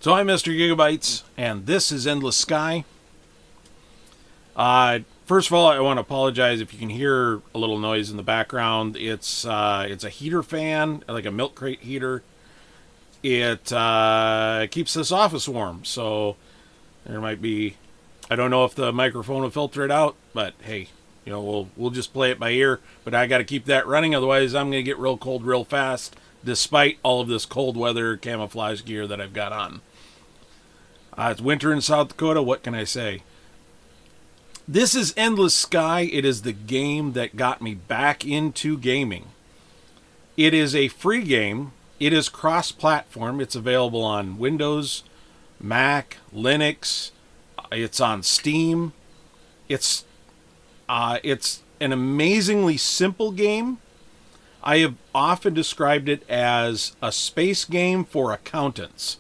So I'm Mr. Gigabytes, and this is Endless Sky. First of all, I want to apologize if you can hear a little noise in the background. It's a heater fan, like a milk crate heater. It keeps this office warm, so there might be. I don't know if the microphone will filter it out, but hey, we'll just play it by ear. But I got to keep that running, otherwise I'm going to get real cold real fast, despite all of this cold weather camouflage gear that I've got on. It's winter in South Dakota. What can I say? This is Endless Sky. It is the game that got me back into gaming. It is a free game. It is cross-platform. It's available on Windows, Mac, Linux. It's on Steam. It's an amazingly simple game. I have often described it as a space game for accountants,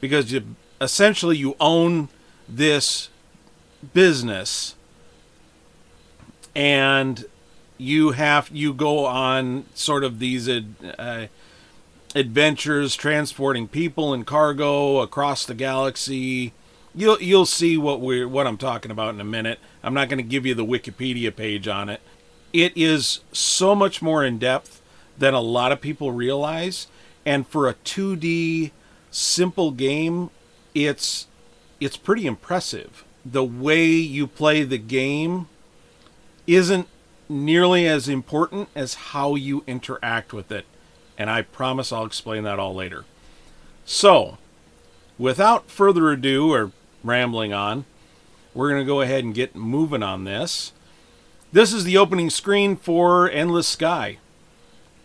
because essentially you own this business and you go on sort of these adventures transporting people and cargo across the galaxy. You'll see what I'm talking about in a minute. I'm not going to give you the Wikipedia page on it. It is so much more in depth than a lot of people realize, and for a 2D simple game, it's pretty impressive. The way you play the game isn't nearly as important as how you interact with it, and I promise I'll explain that all later. So, without further ado or rambling on, we're going to go ahead and get moving on this. This is the opening screen for Endless Sky.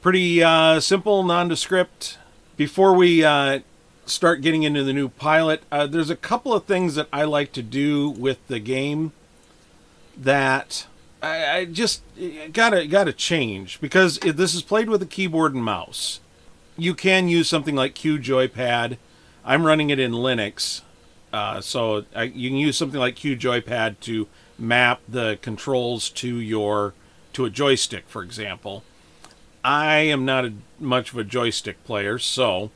Pretty simple, nondescript. Before we start getting into the new pilot, there's a couple of things that I like to do with the game that I just gotta change, because this is played with a keyboard and mouse. You can use something like Q Joypad. I'm running it in Linux, so you can use something like Q Joypad to map the controls to a joystick, for example. I am not much of a joystick player, so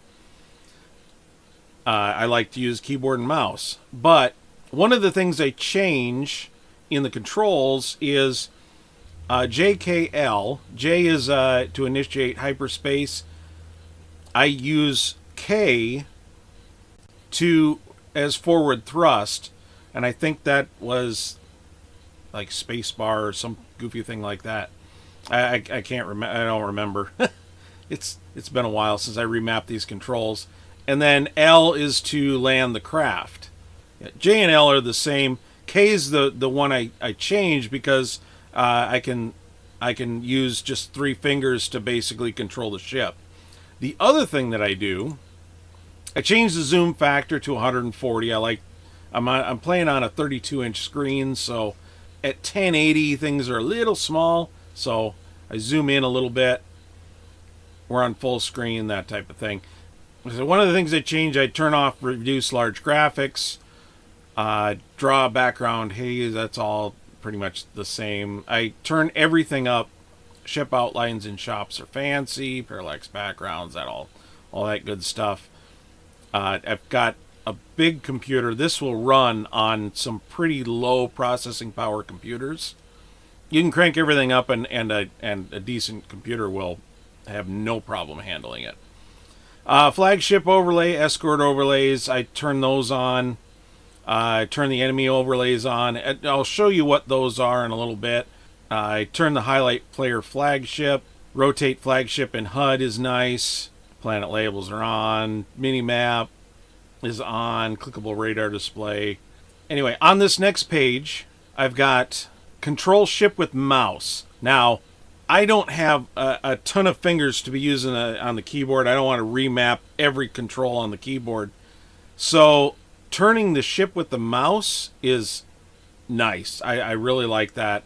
I like to use keyboard and mouse. But one of the things I change in the controls is JKL. J is to initiate hyperspace. I use K as forward thrust, and I think that was like spacebar or some goofy thing like that. I can't remember. I don't remember. It's been a while since I remapped these controls. And then L is to land the craft. J and L are the same. K is the one I changed because I can use just 3 fingers to basically control the ship. The other thing that I do, I changed the zoom factor to 140. I'm playing on a 32-inch screen, so at 1080 things are a little small, so I zoom in a little bit. We're on full screen, that type of thing. So one of the things I change, I turn off reduce large graphics, draw background haze. That's all pretty much the same. I turn everything up. Ship outlines in shops are fancy, parallax backgrounds, all that good stuff. I've got a big computer. This will run on some pretty low processing power computers. You can crank everything up, and a decent computer will have no problem handling it. Flagship overlay, escort overlays, I turn those on. I turn the enemy overlays on. I'll show you what those are in a little bit. I turn the highlight player flagship. Rotate flagship and HUD is nice. Planet labels are on. Minimap is on. Clickable radar display. Anyway, on this next page, I've got control ship with mouse. Now, I don't have a ton of fingers to be using on the keyboard. I don't want to remap every control on the keyboard. So turning the ship with the mouse is nice. I really like that.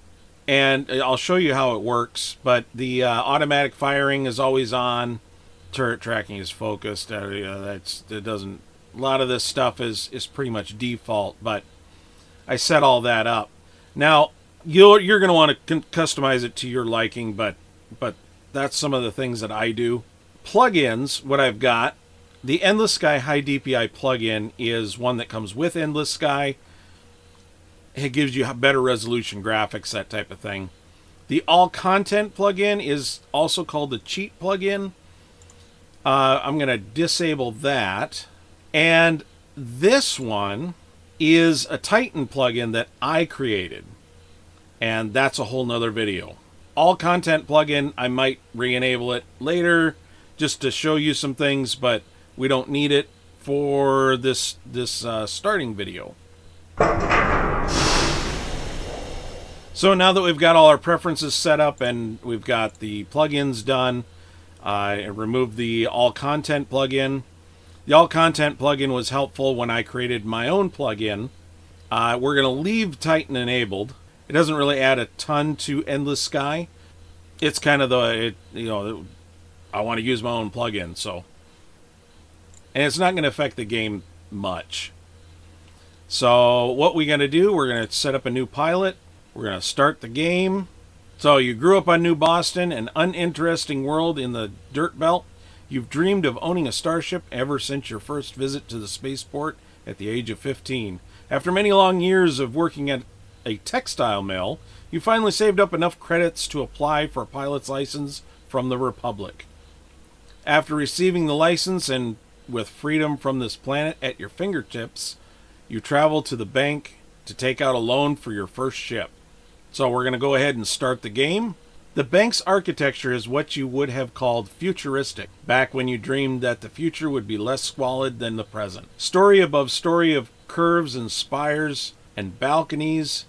And I'll show you how it works. But the automatic firing is always on. Turret tracking is focused. A lot of this stuff is pretty much default, but I set all that up. Now, you're going to want to customize it to your liking, but that's some of the things that I do. Plugins, what I've got, The Endless Sky High DPI plugin is one that comes with Endless Sky. It gives you better resolution graphics, that type of thing. The All Content plugin is also called the Cheat plugin. I'm going to disable that. And this one is a Titan plugin that I created. And that's a whole nother video. All Content plugin, I might re-enable it later just to show you some things, but we don't need it for this starting video. So now that we've got all our preferences set up and we've got the plugins done, I removed the All Content plugin. The All Content plugin was helpful when I created my own plugin. We're going to leave Titan enabled. It doesn't really add a ton to Endless Sky. It's kind of I want to use my own plugin, so. And it's not going to affect the game much. So what we're going to do, we're going to set up a new pilot. We're going to start the game. So you grew up on New Boston, an uninteresting world in the dirt belt. You've dreamed of owning a starship ever since your first visit to the spaceport at the age of 15. After many long years of working at a textile mill, you finally saved up enough credits to apply for a pilot's license from the Republic. After receiving the license and with freedom from this planet at your fingertips, you travel to the bank to take out a loan for your first ship. So we're going to go ahead and start the game. The bank's architecture is what you would have called futuristic, back when you dreamed that the future would be less squalid than the present. Story above story of curves and spires and balconies,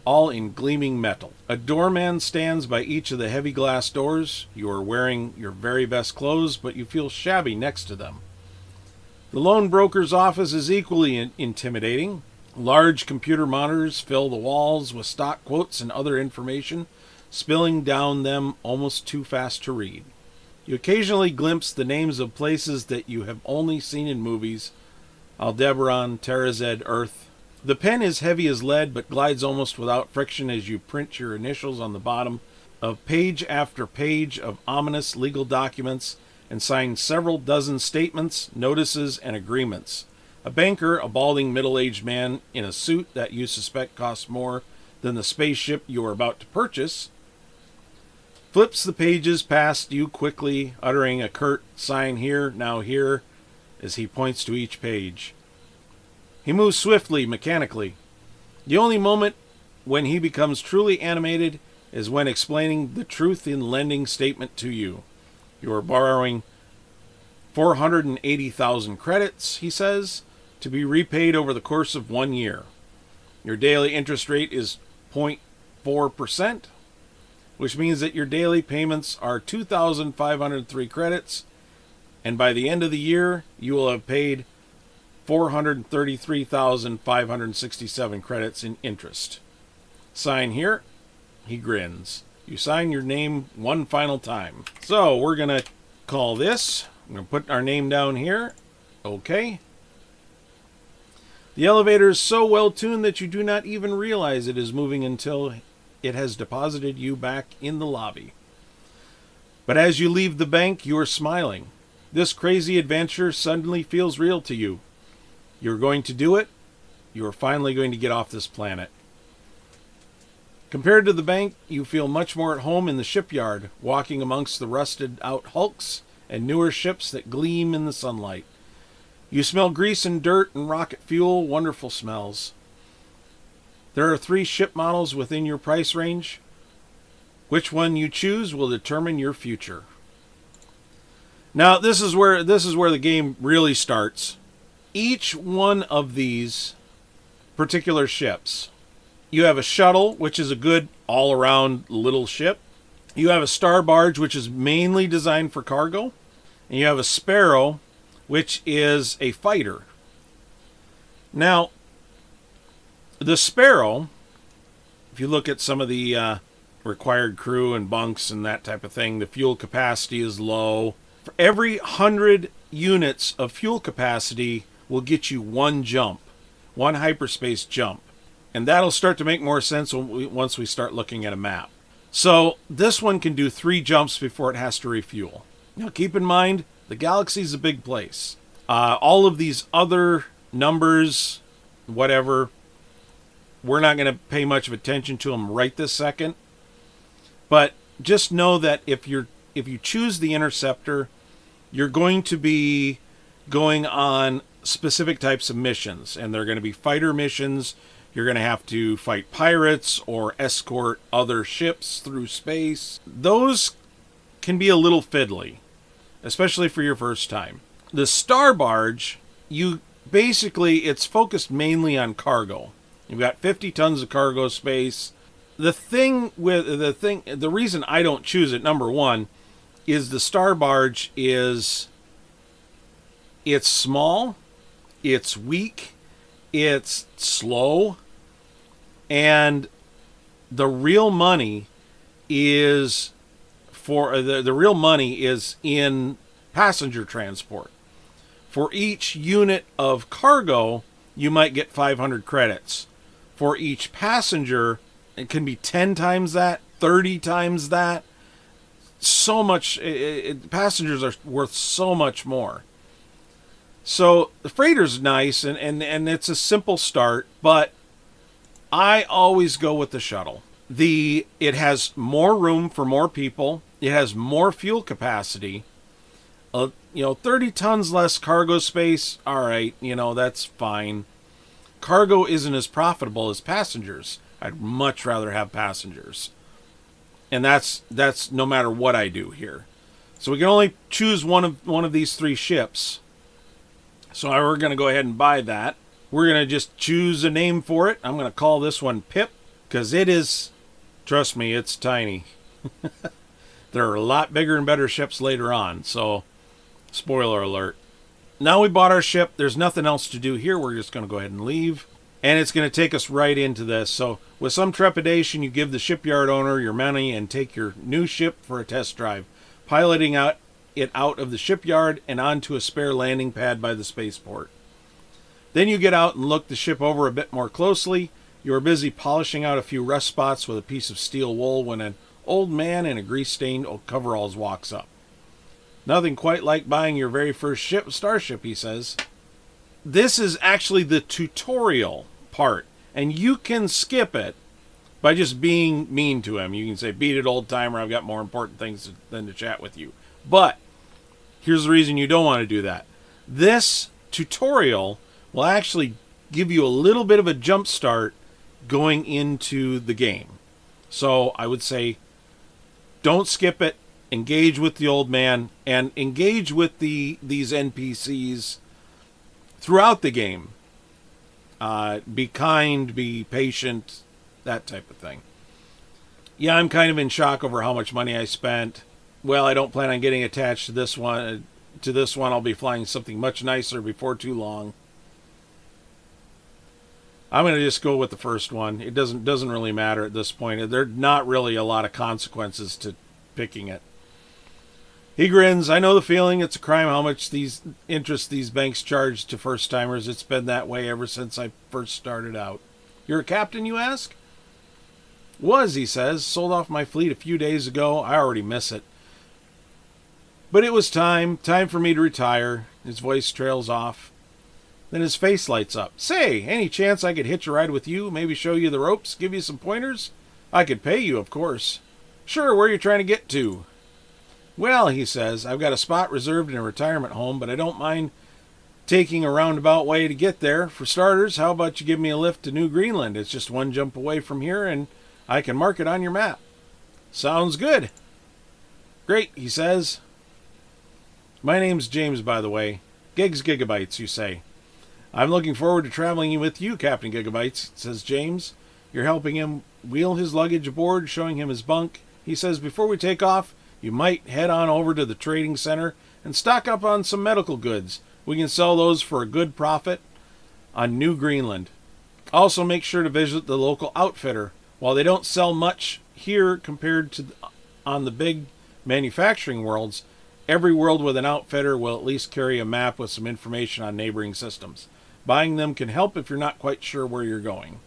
all in gleaming metal. A doorman stands by each of the heavy glass doors. You are wearing your very best clothes, but you feel shabby next to them. The loan broker's office is equally intimidating. Large computer monitors fill the walls with stock quotes and other information, spilling down them almost too fast to read. You occasionally glimpse the names of places that you have only seen in movies: Aldebaran, Terrazed, Earth. The pen is heavy as lead, but glides almost without friction as you print your initials on the bottom of page after page of ominous legal documents and sign several dozen statements, notices, and agreements. A banker, a balding middle-aged man in a suit that you suspect costs more than the spaceship you are about to purchase, flips the pages past you quickly, uttering a curt "sign here, now here," as he points to each page. He moves swiftly, mechanically. The only moment when he becomes truly animated is when explaining the truth in lending statement to you. You are borrowing 480,000 credits, he says, to be repaid over the course of 1 year. Your daily interest rate is 0.4%, which means that your daily payments are 2,503 credits, and by the end of the year, you will have paid 433,567 credits in interest. Sign here. He grins. You sign your name one final time. So we're going to call this. I'm going to put our name down here. Okay. The elevator is so well tuned that you do not even realize it is moving until it has deposited you back in the lobby. But as you leave the bank, you are smiling. This crazy adventure suddenly feels real to you. You're going to do it. You are finally going to get off this planet. Compared to the bank, you feel much more at home in the shipyard, walking amongst the rusted out hulks and newer ships that gleam in the sunlight. You smell grease and dirt and rocket fuel, wonderful smells. There are 3 ship models within your price range. Which one you choose will determine your future. Now, this is where the game really starts. Each one of these particular ships, you have a shuttle, which is a good all-around little ship. You have a star barge, which is mainly designed for cargo. And you have a Sparrow, which is a fighter. Now, the Sparrow, if you look at some of the required crew and bunks and that type of thing, the fuel capacity is low. For every 100 units of fuel capacity will get you 1 jump, 1 hyperspace jump. And that'll start to make more sense once we start looking at a map. So this one can do 3 jumps before it has to refuel. Now keep in mind, the galaxy's a big place. All of these other numbers, whatever, we're not going to pay much of attention to them right this second. But just know that if you choose the interceptor, you're going to be going on specific types of missions, and they're going to be fighter missions. You're going to have to fight pirates or escort other ships through space. Those can be a little fiddly, especially for your first time. The Star Barge, it's focused mainly on cargo. You've got 50 tons of cargo space. The reason I don't choose it, number one, is the Star Barge it's small, it's weak, it's slow, and the real money is in passenger transport. For each unit of cargo, you might get 500 credits. For each passenger, it can be 10 times that, 30 times that. So much, passengers are worth so much more. So the freighter's nice, and it's a simple start, but I always go with the shuttle. It has more room for more people. It has more fuel capacity. 30 tons less cargo space. All right, that's fine. Cargo isn't as profitable as passengers. I'd much rather have passengers. And that's no matter what I do here. So we can only choose one of these three ships. So we're going to go ahead and buy that. We're going to just choose a name for it. I'm going to call this one Pip, because it is, trust me, it's tiny. There are a lot bigger and better ships later on, so spoiler alert. Now we bought our ship. There's nothing else to do here. We're just going to go ahead and leave. And it's going to take us right into this. So with some trepidation, you give the shipyard owner your money and take your new ship for a test drive, piloting it out of the shipyard and onto a spare landing pad by the spaceport. Then you get out and look the ship over a bit more closely. You are busy polishing out a few rust spots with a piece of steel wool when an old man in a grease-stained coveralls walks up. Nothing quite like buying your very first starship, he says. This is actually the tutorial part, and you can skip it by just being mean to him. You can say, beat it, old timer, I've got more important things than to chat with you. But here's the reason you don't want to do that. This tutorial will actually give you a little bit of a jump start going into the game. So I would say don't skip it. Engage with the old man and engage with these NPCs throughout the game. Be kind, be patient, that type of thing. Yeah, I'm kind of in shock over how much money I spent. Well, I don't plan on getting attached to this one. I'll be flying something much nicer before too long. I'm going to just go with the first one. It doesn't really matter at this point. There's not really a lot of consequences to picking it. He grins. I know the feeling. It's a crime how much interest these banks charge to first-timers. It's been that way ever since I first started out. You're a captain, you ask? Was, he says. Sold off my fleet a few days ago. I already miss it. But it was time for me to retire. His voice trails off. Then his face lights up. Say, any chance I could hitch a ride with you? Maybe show you the ropes? Give you some pointers? I could pay you, of course. Sure, where are you trying to get to? Well, he says, I've got a spot reserved in a retirement home, but I don't mind taking a roundabout way to get there. For starters, how about you give me a lift to New Greenland? It's just one jump away from here, and I can mark it on your map. Sounds good. Great, he says. My name's James, by the way. Gigs Gigabytes, you say. I'm looking forward to traveling with you, Captain Gigabytes, says James. You're helping him wheel his luggage aboard, showing him his bunk. He says, before we take off, you might head on over to the trading center and stock up on some medical goods. We can sell those for a good profit on New Greenland. Also make sure to visit the local outfitter. While they don't sell much here compared to on the big manufacturing worlds, every world with an outfitter will at least carry a map with some information on neighboring systems. Buying them can help if you're not quite sure where you're going.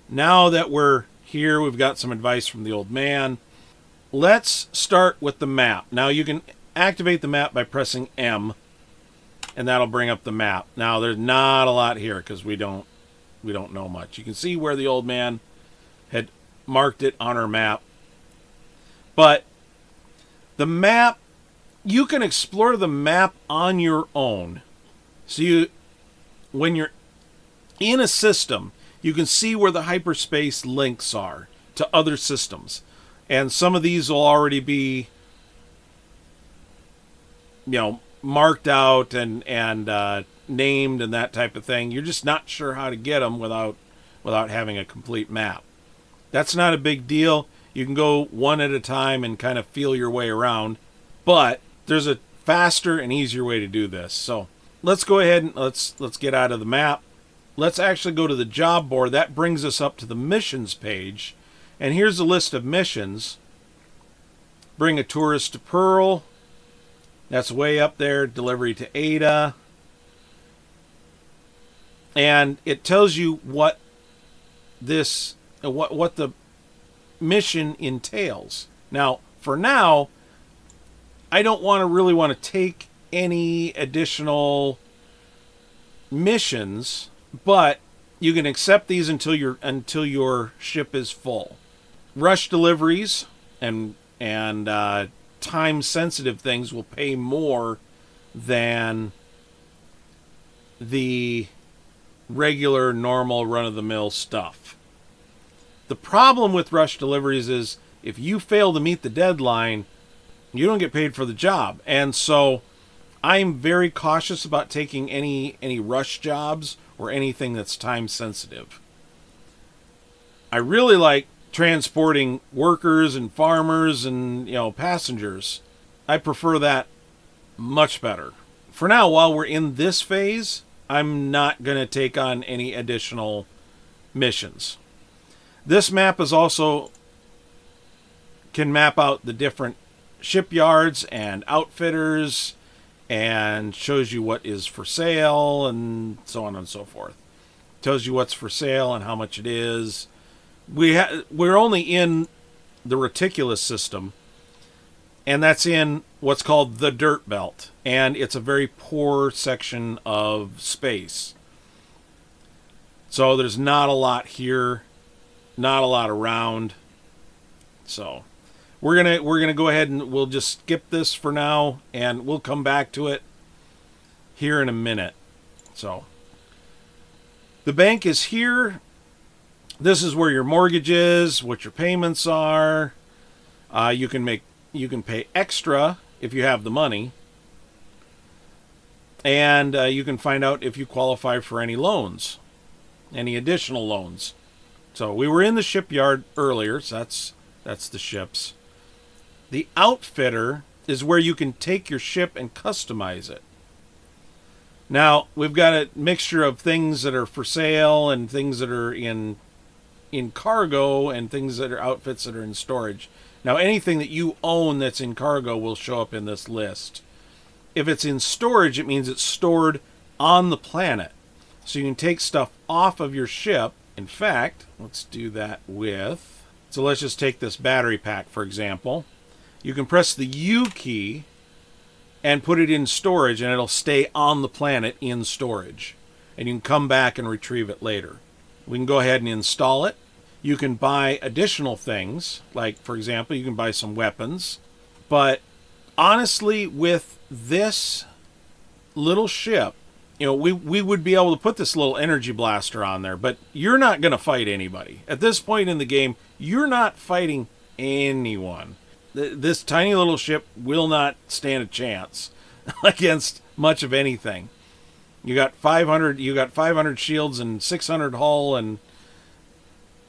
Now that we're here, we've got some advice from the old man. Let's start with the map. Now you can activate the map by pressing M. and that'll bring up the map. Now there's not a lot here because we don't know much. You can see where the old man had marked it on our map, but the map, you can explore the map on your own. So when you're in a system, you can see where the hyperspace links are to other systems. And some of these will already be, marked out and named and that type of thing. You're just not sure how to get them without having a complete map. That's not a big deal. You can go one at a time and kind of feel your way around. But there's a faster and easier way to do this. So let's go ahead and let's get out of the map. Let's actually go to the job board. That brings us up to the missions page. And here's a list of missions. Bring a tourist to Pearl. That's way up there. Delivery to Ada. And it tells you what the mission entails. Now, for now, I don't really want to take any additional missions, but you can accept these until your ship is full. Rush deliveries and time sensitive things will pay more than the regular normal run of the mill stuff. The problem with rush deliveries is if you fail to meet the deadline, you don't get paid for the job. And so I'm very cautious about taking any rush jobs or anything that's time sensitive. I really like transporting workers and farmers and passengers. I prefer that much better. For now, while we're in this phase, I'm not going to take on any additional missions. This map is also can map out the different shipyards and outfitters and shows you what is for sale and so on and so forth. Tells you what's for sale and how much it is. We're only in the reticulous system, and that's in what's called the dirt belt, and it's a very poor section of space. So there's not a lot here, not a lot around. So we're gonna go ahead and we'll just skip this for now, and we'll come back to it here in a minute. So the bank is here. This is where your mortgage is, what your payments are. You can pay extra if you have the money, and you can find out if you qualify for any loans, any additional loans. So we were in the shipyard earlier, so that's the ships. The outfitter is where you can take your ship and customize it. Now, we've got a mixture of things that are for sale and things that are in cargo and things that are outfits that are in storage. Now, anything that you own that's in cargo will show up in this list. If it's in storage, it means it's stored on the planet. So you can take stuff off of your ship. In fact, let's do that so let's just take this battery pack, for example. You can press the U key and put it in storage, and it'll stay on the planet in storage. And you can come back and retrieve it later. We can go ahead and install it. You can buy additional things, like, for example, you can buy some weapons. But honestly, with this little ship, we would be able to put this little energy blaster on there, but you're not going to fight anybody. At this point in the game, you're not fighting anyone. This tiny little ship will not stand a chance against much of anything. You got 500 shields and 600 hull, and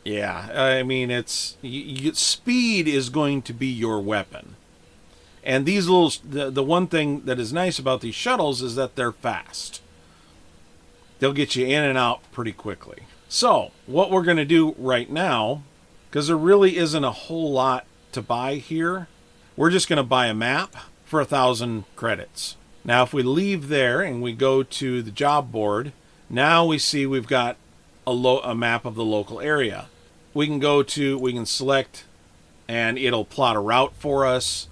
yeah, I mean, speed is going to be your weapon. And these the one thing that is nice about these shuttles is that they're fast. They'll get you in and out pretty quickly. So, what we're going to do right now, because there really isn't a whole lot to buy here, we're just going to buy a map for 1,000 credits. Now, if we leave there and we go to the job board, now we see we've got a map of the local area. We can select, and it'll plot a route for us.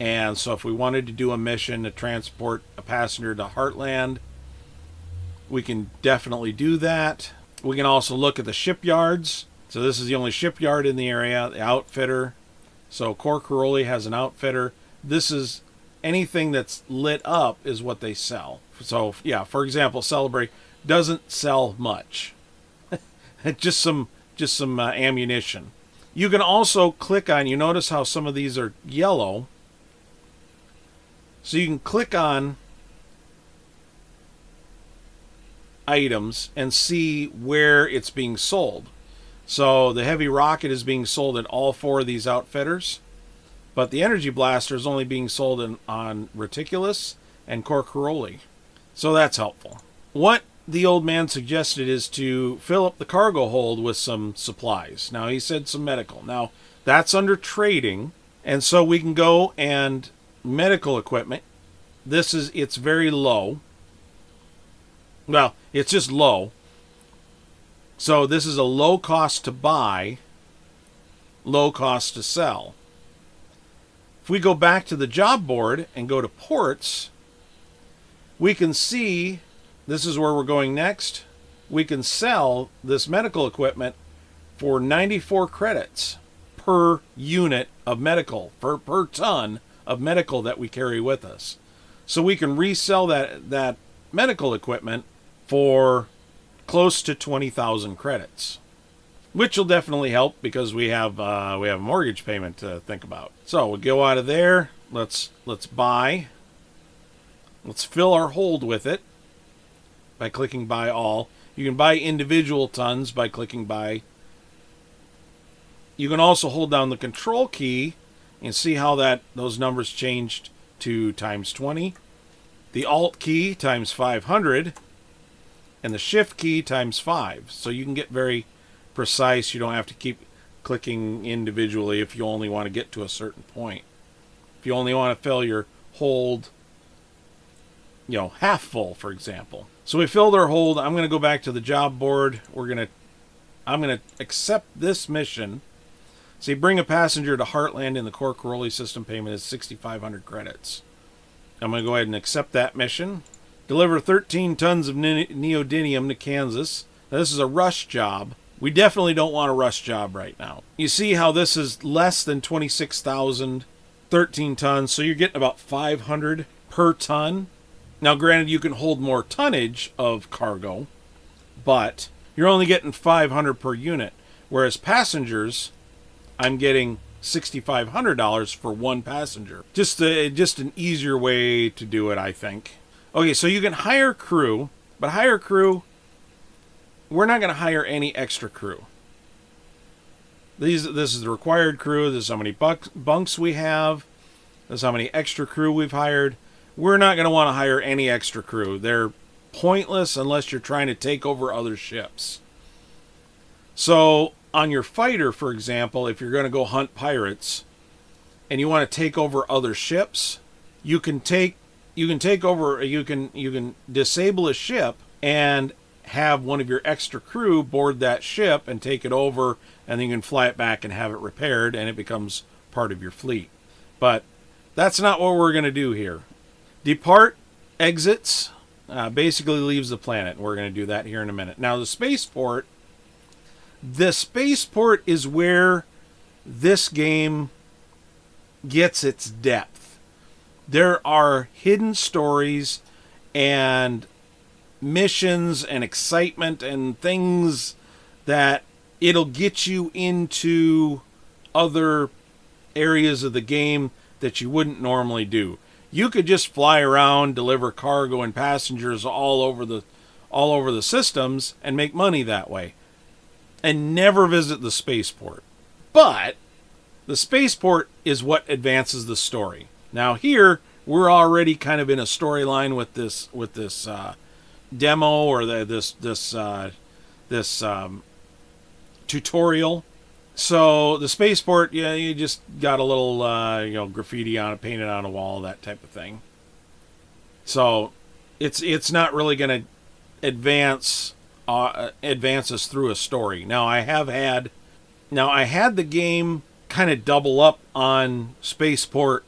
And so if we wanted to do a mission to transport a passenger to Heartland, we can definitely do that. We can also look at the shipyards. So this is the only shipyard in the area, the outfitter. So Corcaroli has an outfitter. This is anything that's lit up is what they sell. So yeah, for example, Celebrate doesn't sell much. just some ammunition. You can also click on, you notice how some of these are yellow. So you can click on items and see where it's being sold. So the heavy rocket is being sold at all 4 of these outfitters, but the energy blaster is only being sold on Reticulus and Corcaroli. So that's helpful. What the old man suggested is to fill up the cargo hold with some supplies. Now he said some medical. Now that's under trading, and so we can go and medical equipment. It's very low. Well, it's just low. So this is a low cost to buy, low cost to sell. If we go back to the job board and go to ports, we can see, this is where we're going next, we can sell this medical equipment for 94 credits per unit of medical, per ton of medical that we carry with us. So we can resell that medical equipment for close to 20,000 credits, which will definitely help because we have a mortgage payment to think about. So we'll go out of there. Let's buy. Let's fill our hold with it by clicking buy all. You can buy individual tons by clicking buy. You can also hold down the control key and see how those numbers changed to times 20. The alt key times 500. And the shift key times 5. So you can get very precise. You don't have to keep clicking individually if you only want to get to a certain point. If you only want to fill your hold, half full, for example. So we filled our hold. I'm going to go back to the job board. I'm going to accept this mission. See, bring a passenger to Heartland in the Corcaroli system. Payment is 6,500 credits. I'm going to go ahead and accept that mission. Deliver 13 tons of neodymium to Kansas. Now, this is a rush job. We definitely don't want a rush job right now. You see how this is less than 26,000, 13 tons, so you're getting about 500 per ton. Now, granted, you can hold more tonnage of cargo, but you're only getting 500 per unit, whereas passengers, I'm getting $6,500 for one passenger. Just an easier way to do it, I think. Okay, so you can hire crew, but hire crew, we're not going to hire any extra crew. This is the required crew. This is how many bunks we have. This is how many extra crew we've hired. We're not going to want to hire any extra crew. They're pointless unless you're trying to take over other ships. So on your fighter, for example, if you're going to go hunt pirates and you want to take over other ships, you can disable a ship and have one of your extra crew board that ship and take it over, and then you can fly it back and have it repaired, and it becomes part of your fleet. But that's not what we're going to do here. Depart, exits, basically leaves the planet. We're going to do that here in a minute. Now, the spaceport is where this game gets its depth. There are hidden stories and missions and excitement and things that it'll get you into other areas of the game that you wouldn't normally do. You could just fly around, deliver cargo and passengers all over the systems and make money that way and never visit the spaceport. But the spaceport is what advances the story. Now here we're already kind of in a storyline with this demo or this tutorial. So the spaceport, you just got a little graffiti on it, painted on a wall, that type of thing. So it's not really going to advance us through a story. Now I had the game kind of double up on spaceport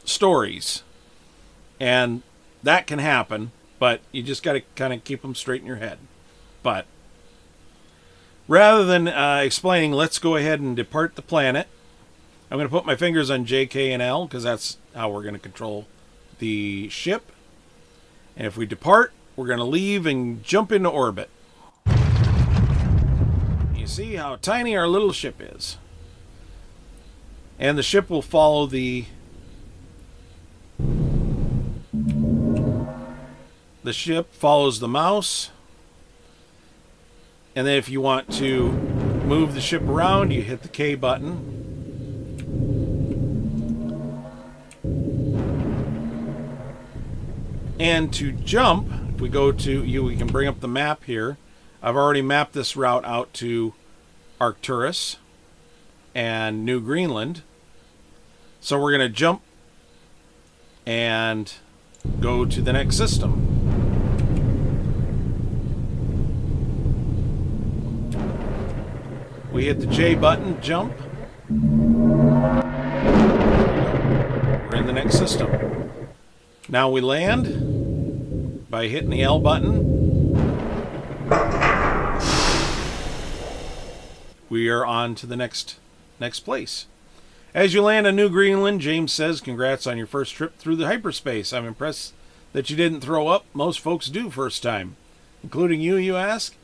stories. And that can happen, but you just got to kind of keep them straight in your head. But rather than explaining, let's go ahead and depart the planet. I'm going to put my fingers on J, K, and L because that's how we're going to control the ship. And if we depart, we're going to leave and jump into orbit. You see how tiny our little ship is. And the ship will follow the ship follows the mouse. And then if you want to move the ship around, you hit the K button. And to jump, if we go to we can bring up the map here. I've already mapped this route out to Arcturus and New Greenland. So we're going to jump and go to the next system. We hit the J button, jump. We're in the next system. Now we land by hitting the L button. We are on to the next place. As you land on New Greenland, James says, congrats on your first trip through the hyperspace. I'm impressed that you didn't throw up. Most folks do first time. Including you ask?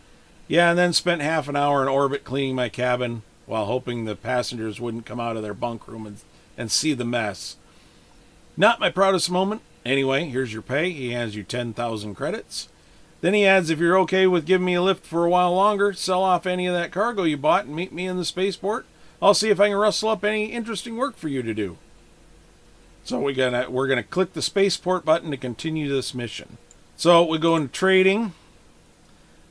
Yeah, and then spent half an hour in orbit cleaning my cabin while hoping the passengers wouldn't come out of their bunk room and see the mess. Not my proudest moment. Anyway, here's your pay. He hands you 10,000 credits. Then he adds, if you're okay with giving me a lift for a while longer, sell off any of that cargo you bought and meet me in the spaceport. I'll see if I can rustle up any interesting work for you to do. So we're gonna click the spaceport button to continue this mission. So we go into trading.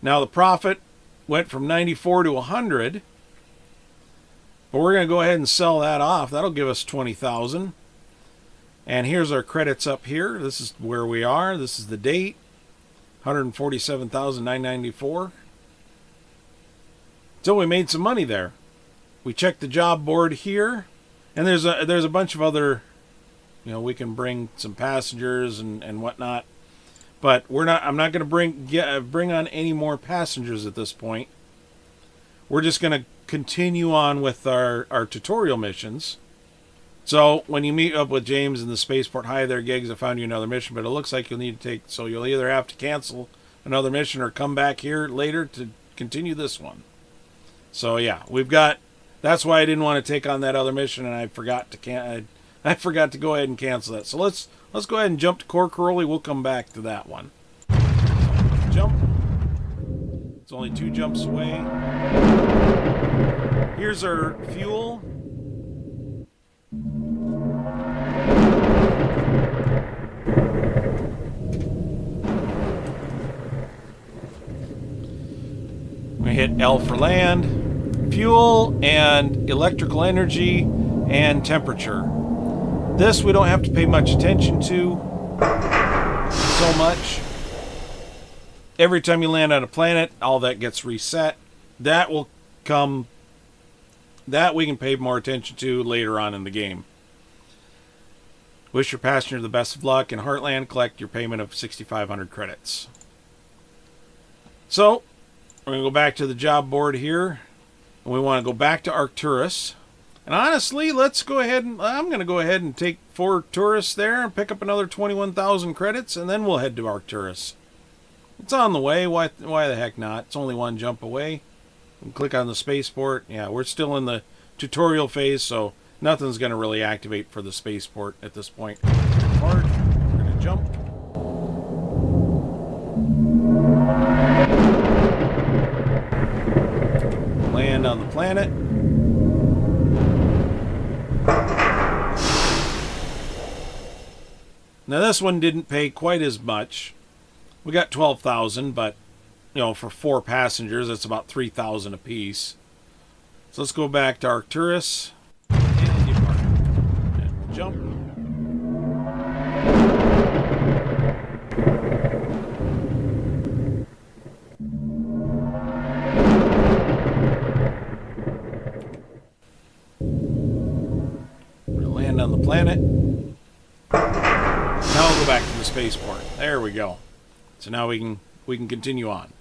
Now the profit went from 94 to 100. But we're going to go ahead and sell that off. That'll give us 20,000. And here's our credits up here. This is where we are. This is the date. 147,994. So we made some money there. We checked the job board here. And there's a bunch of other, we can bring some passengers and whatnot. But I'm not going to bring on any more passengers at this point. We're just going to continue on with our tutorial missions. So when you meet up with James in the spaceport, hi there, Gigs, I found you another mission, but it looks like you'll either have to cancel another mission or come back here later to continue this one. So yeah, that's why I didn't want to take on that other mission, and I forgot to go ahead and cancel that. So let's go ahead and jump to Core Corolli. We'll come back to that one. So, jump. It's only 2 jumps away. Here's our fuel. We hit L for land, fuel, and electrical energy, and temperature. This we don't have to pay much attention to so much. Every time you land on a planet, all that gets reset. That we can pay more attention to later on in the game. Wish your passenger the best of luck. In Heartland, collect your payment of 6,500 credits. So, we're going to go back to the job board here. And we want to go back to Arcturus. And honestly, I'm going to go ahead and take 4 tourists there and pick up another 21,000 credits, and then we'll head to Arcturus. It's on the way. Why the heck not? It's only 1 jump away. And click on the spaceport. Yeah, we're still in the tutorial phase, so nothing's going to really activate for the spaceport at this point. We're going to jump. Land on the planet. Now this one didn't pay quite as much. We got 12,000, but for 4 passengers, that's about 3,000 apiece. So let's go back to Arcturus and depart. And we'll jump. We're gonna land on the planet. go back to the spaceport. There we go. So now we can continue on.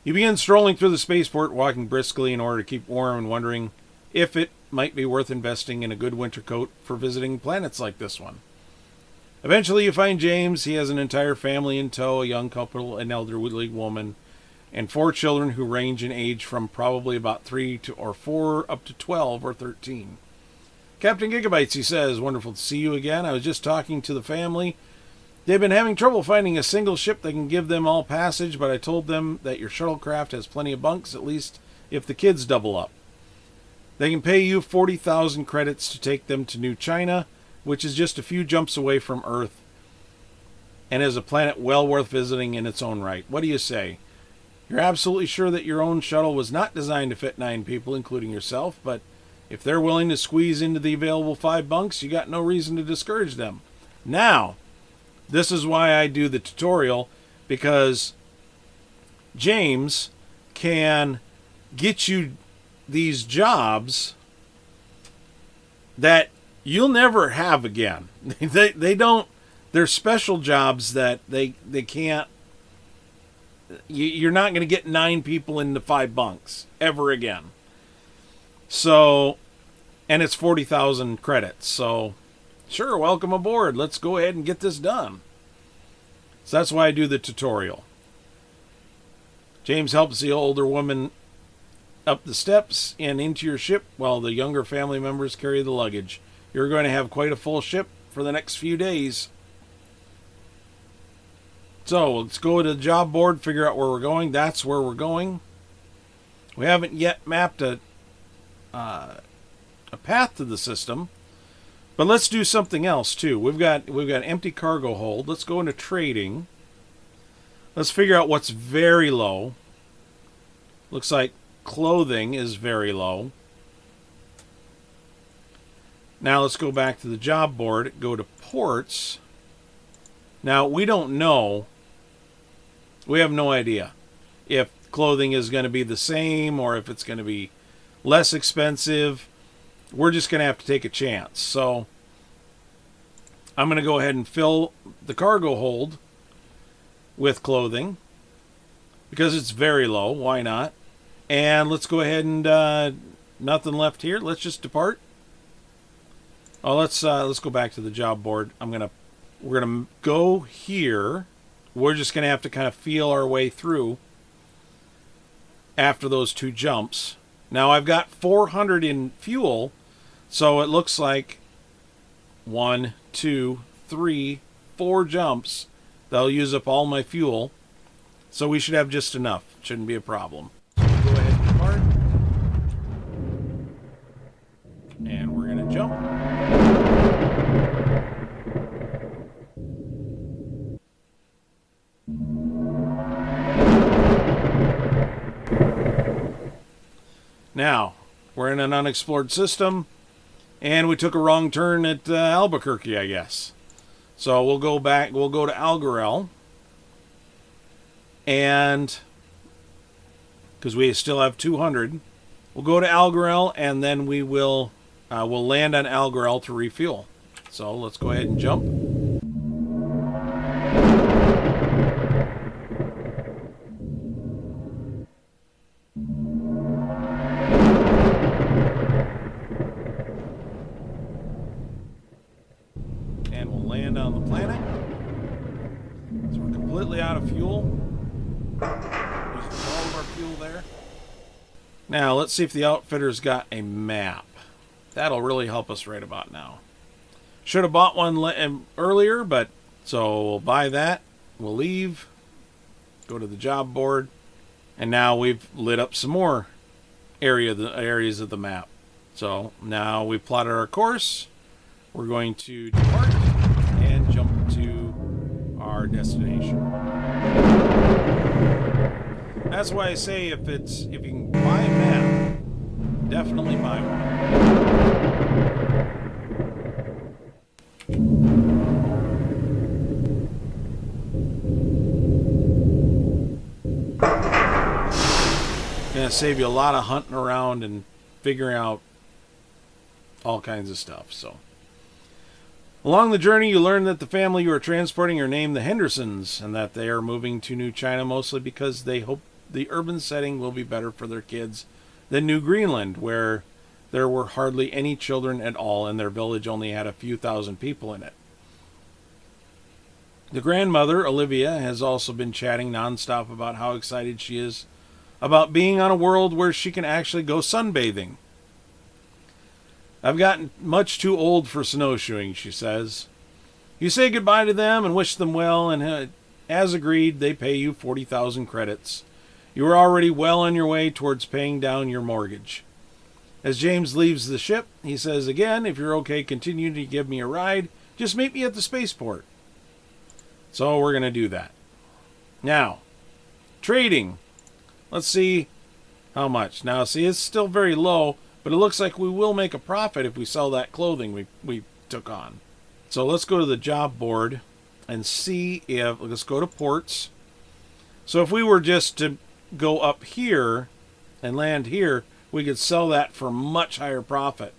You begin strolling through the spaceport, walking briskly in order to keep warm and wondering if it might be worth investing in a good winter coat for visiting planets like this one. Eventually you find James. He has an entire family in tow, a young couple, an elderly woman, and 4 children who range in age from probably about 3 or 4 up to 12 or 13. Captain Gigabytes, he says, wonderful to see you again. I was just talking to the family. They've been having trouble finding a single ship that can give them all passage, but I told them that your shuttlecraft has plenty of bunks, at least if the kids double up. They can pay you 40,000 credits to take them to New China, which is just a few jumps away from Earth, and is a planet well worth visiting in its own right. What do you say? You're absolutely sure that your own shuttle was not designed to fit 9 people, including yourself, but if they're willing to squeeze into the available 5 bunks, you got no reason to discourage them. Now, this is why I do the tutorial, because James can get you these jobs that you'll never have again. They don't, they're special jobs that they can't, you're not going to get 9 people into 5 bunks ever again. So, and it's 40,000 credits. So, sure, welcome aboard. Let's go ahead and get this done. So that's why I do the tutorial. James helps the older woman up the steps and into your ship while the younger family members carry the luggage. You're going to have quite a full ship for the next few days. So let's go to the job board, figure out where we're going. That's where we're going. We haven't yet mapped a path to the system, but let's do something else too. We've got empty cargo hold. Let's go into trading. Let's figure out what's very low. Looks like clothing is very low. Now let's go back to the job board, go to ports. Now we don't know, we have no idea if clothing is going to be the same or if it's going to be less expensive. We're just going to have to take a chance. So I'm going to go ahead and fill the cargo hold with clothing because it's very low. Why not? And let's go ahead and nothing left here. Let's just depart. Oh, let's go back to the job board. We're gonna go here. We're just gonna have to kind of feel our way through after those 2 jumps. Now I've got 400 in fuel, so it looks like 1, 2, 3, 4 jumps. That'll use up all my fuel, so we should have just enough. Shouldn't be a problem. So we'll go ahead and depart, and we're gonna jump. Now, we're in an unexplored system, and we took a wrong turn at Albuquerque, I guess. So we'll go back, we'll go to Algarel, and, because we still have 200, we'll go to Algarel, and then we'll land on Algarel to refuel. So let's go ahead and jump. On the planet. So we're completely out of fuel. Used all of our fuel there. Now let's see if the outfitter's got a map. That'll really help us right about now. Should have bought one earlier, but so we'll buy that. We'll leave. Go to the job board, and now we've lit up some more areas of the map. So now we plotted our course. We're going to depart and jump to our destination. That's why I say if you can buy a map, definitely buy one. Gonna save you a lot of hunting around and figuring out all kinds of stuff. So Along the journey, you learn that the family you are transporting are named the Hendersons, and that they are moving to New China mostly because they hope the urban setting will be better for their kids than New Greenland, where there were hardly any children at all, and their village only had a few thousand people in it. The grandmother, Olivia, has also been chatting nonstop about how excited she is about being on a world where she can actually go sunbathing. I've gotten much too old for snowshoeing, she says. You say goodbye to them and wish them well, and as agreed, they pay you 40,000 credits. You are already well on your way towards paying down your mortgage. As James leaves the ship, he says again, if you're okay, continue to give me a ride. Just meet me at the spaceport. So we're going to do that. Now, trading. Let's see how much. Now, see, it's still very low, but it looks like we will make a profit if we sell that clothing we took on. So let's go to the job board and see if, let's go to ports. So if we were just to go up here and land here, we could sell that for much higher profit.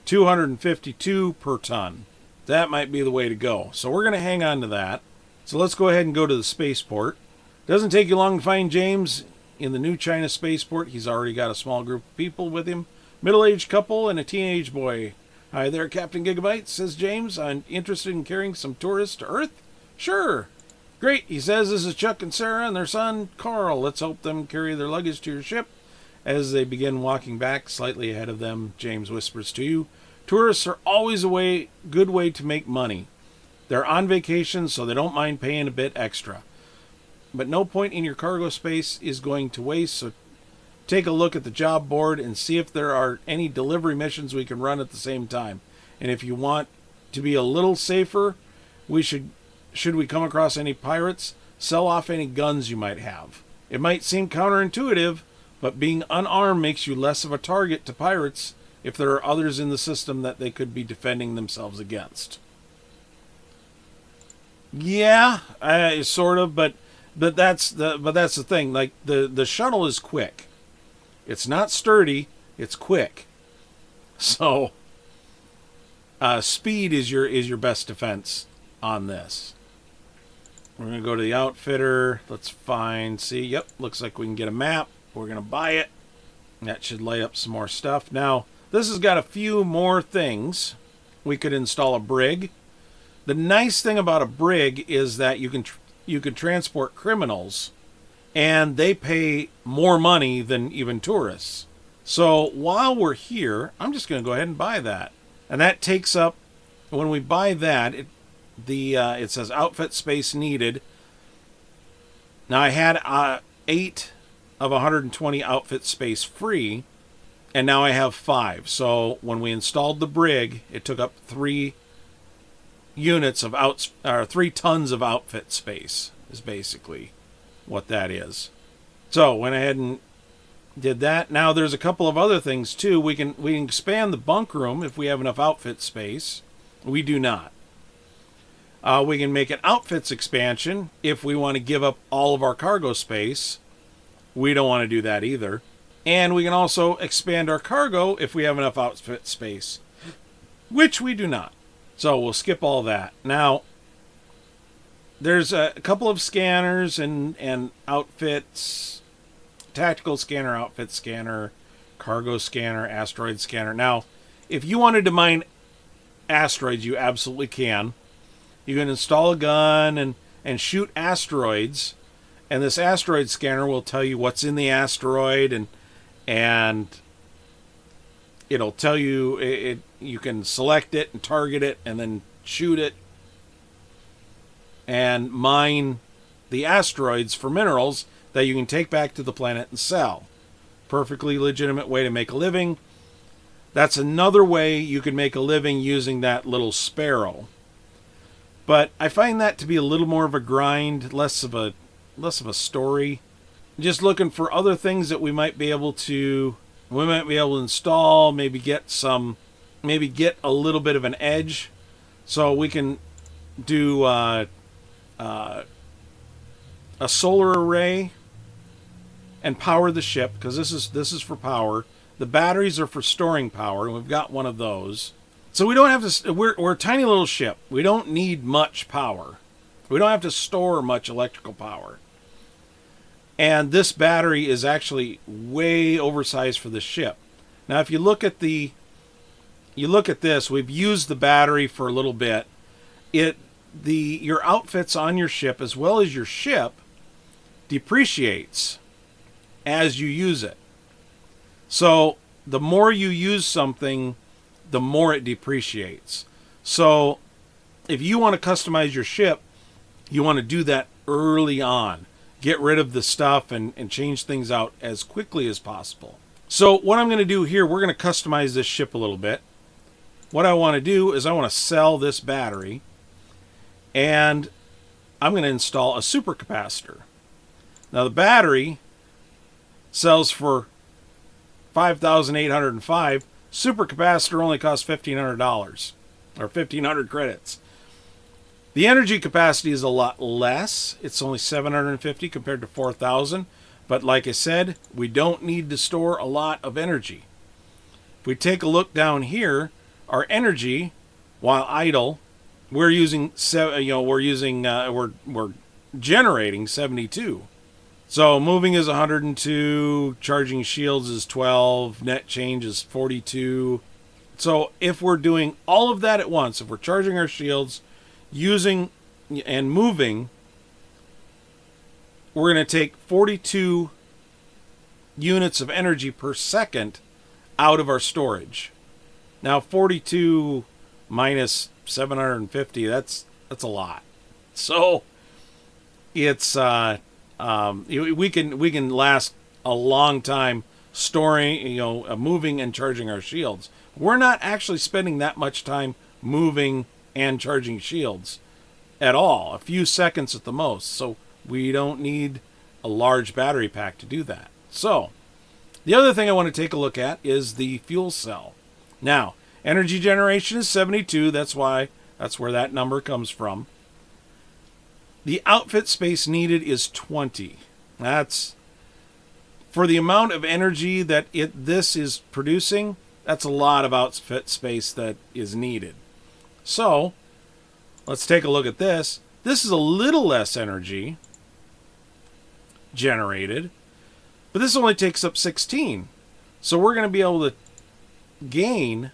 252 per ton. That might be the way to go. So we're going to hang on to that. So let's go ahead and go to the spaceport. Doesn't take you long to find James in the New China spaceport. He's already got a small group of people with him. Middle-aged couple and a teenage boy. Hi there, Captain Gigabyte, says James. I'm interested in carrying some tourists to Earth? Sure. Great, he says. This is Chuck and Sarah and their son, Carl. Let's help them carry their luggage to your ship. As they begin walking back, slightly ahead of them, James whispers to you, tourists are always a good way to make money. They're on vacation, so they don't mind paying a bit extra. But no point in your cargo space is going to waste, so take a look at the job board and see if there are any delivery missions we can run at the same time. And if you want to be a little safer, should we come across any pirates, sell off any guns you might have. It might seem counterintuitive, but being unarmed makes you less of a target to pirates if there are others in the system that they could be defending themselves against. Yeah, sort of, but that's the thing. Like the shuttle is quick. It's not sturdy. It's quick. So speed is your best defense on this. We're gonna go to the outfitter. Let's find. See, yep, looks like we can get a map. We're gonna buy it. That should lay up some more stuff. Now this has got a few more things. We could install a brig. The nice thing about a brig is that you can transport criminals, and they pay more money than even tourists. So while we're here, I'm just going to go ahead and buy that, and that takes up. When we buy that, it says outfit space needed. Now I had 8 of 120 outfit space free, and now I have 5. So when we installed the brig, it took up 3 units of 3 tons of outfit space is basically what that is. So went ahead and did that. Now there's a couple of other things too. We can expand the bunk room if we have enough outfit space. We do not. We can make an outfits expansion if we want to give up all of our cargo space. We don't want to do that either. And we can also expand our cargo if we have enough outfit space, which we do not. So we'll skip all that. Now, there's a couple of scanners and outfits. Tactical scanner, outfit scanner, cargo scanner, asteroid scanner. Now, if you wanted to mine asteroids, you absolutely can. You can install a gun and shoot asteroids. And this asteroid scanner will tell you what's in the asteroid, and it'll tell you you can select it and target it and then shoot it and mine the asteroids for minerals that you can take back to the planet and sell. Perfectly legitimate way to make a living. That's another way you can make a living using that little sparrow. But I find that to be a little more of a grind, less of a story. Just looking for other things that we might be able to install, maybe get a little bit of an edge, so we can do a solar array and power the ship, because this is for power. The batteries are for storing power, and we've got one of those. So we don't have to, we're a tiny little ship. We don't need much power. We don't have to store much electrical power. And this battery is actually way oversized for the ship. Now, if you look at this, we've used the battery for a little bit. Your outfits on your ship, as well as your ship, depreciates as you use it. So the more you use something, the more it depreciates. So if you want to customize your ship, you want to do that early on. Get rid of the stuff and change things out as quickly as possible. So what I'm going to do here, we're going to customize this ship a little bit. What I want to do is I want to sell this battery, and I'm going to install a supercapacitor. Now the battery sells for $5,805. Supercapacitor only costs $1,500 or 1,500 credits. The energy capacity is a lot less. It's only 750 compared to 4,000. But like I said, we don't need to store a lot of energy. If we take a look down here, our energy, while idle, we're generating 72. So moving is 102, charging shields is 12, net change is 42. So if we're doing all of that at once, if we're charging our shields, using and moving, we're going to take 42 units of energy per second out of our storage. Now 42 minus 750, that's a lot. So it's we can last a long time storing, moving and charging our shields. We're not actually spending that much time moving and charging shields at all, a few seconds at the most. So we don't need a large battery pack to do that. So the other thing I want to take a look at is the fuel cell. Now, energy generation is 72. That's where that number comes from. The outfit space needed is 20. That's for the amount of energy that this is producing. That's a lot of outfit space that is needed. So let's take a look at this. This is a little less energy generated, but this only takes up 16. So we're going to be able to gain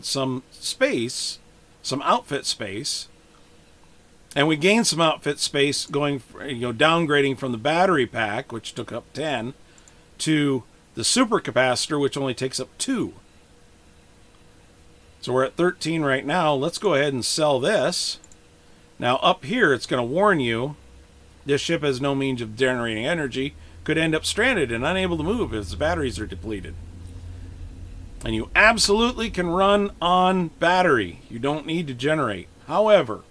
some space, some outfit space. And we gain some outfit space going, downgrading from the battery pack, which took up 10, to the supercapacitor, which only takes up 2. So we're at 13 right now. Let's go ahead and sell this. Now up here, it's going to warn you, this ship has no means of generating energy, could end up stranded and unable to move if its batteries are depleted. And you absolutely can run on battery. You don't need to generate. However,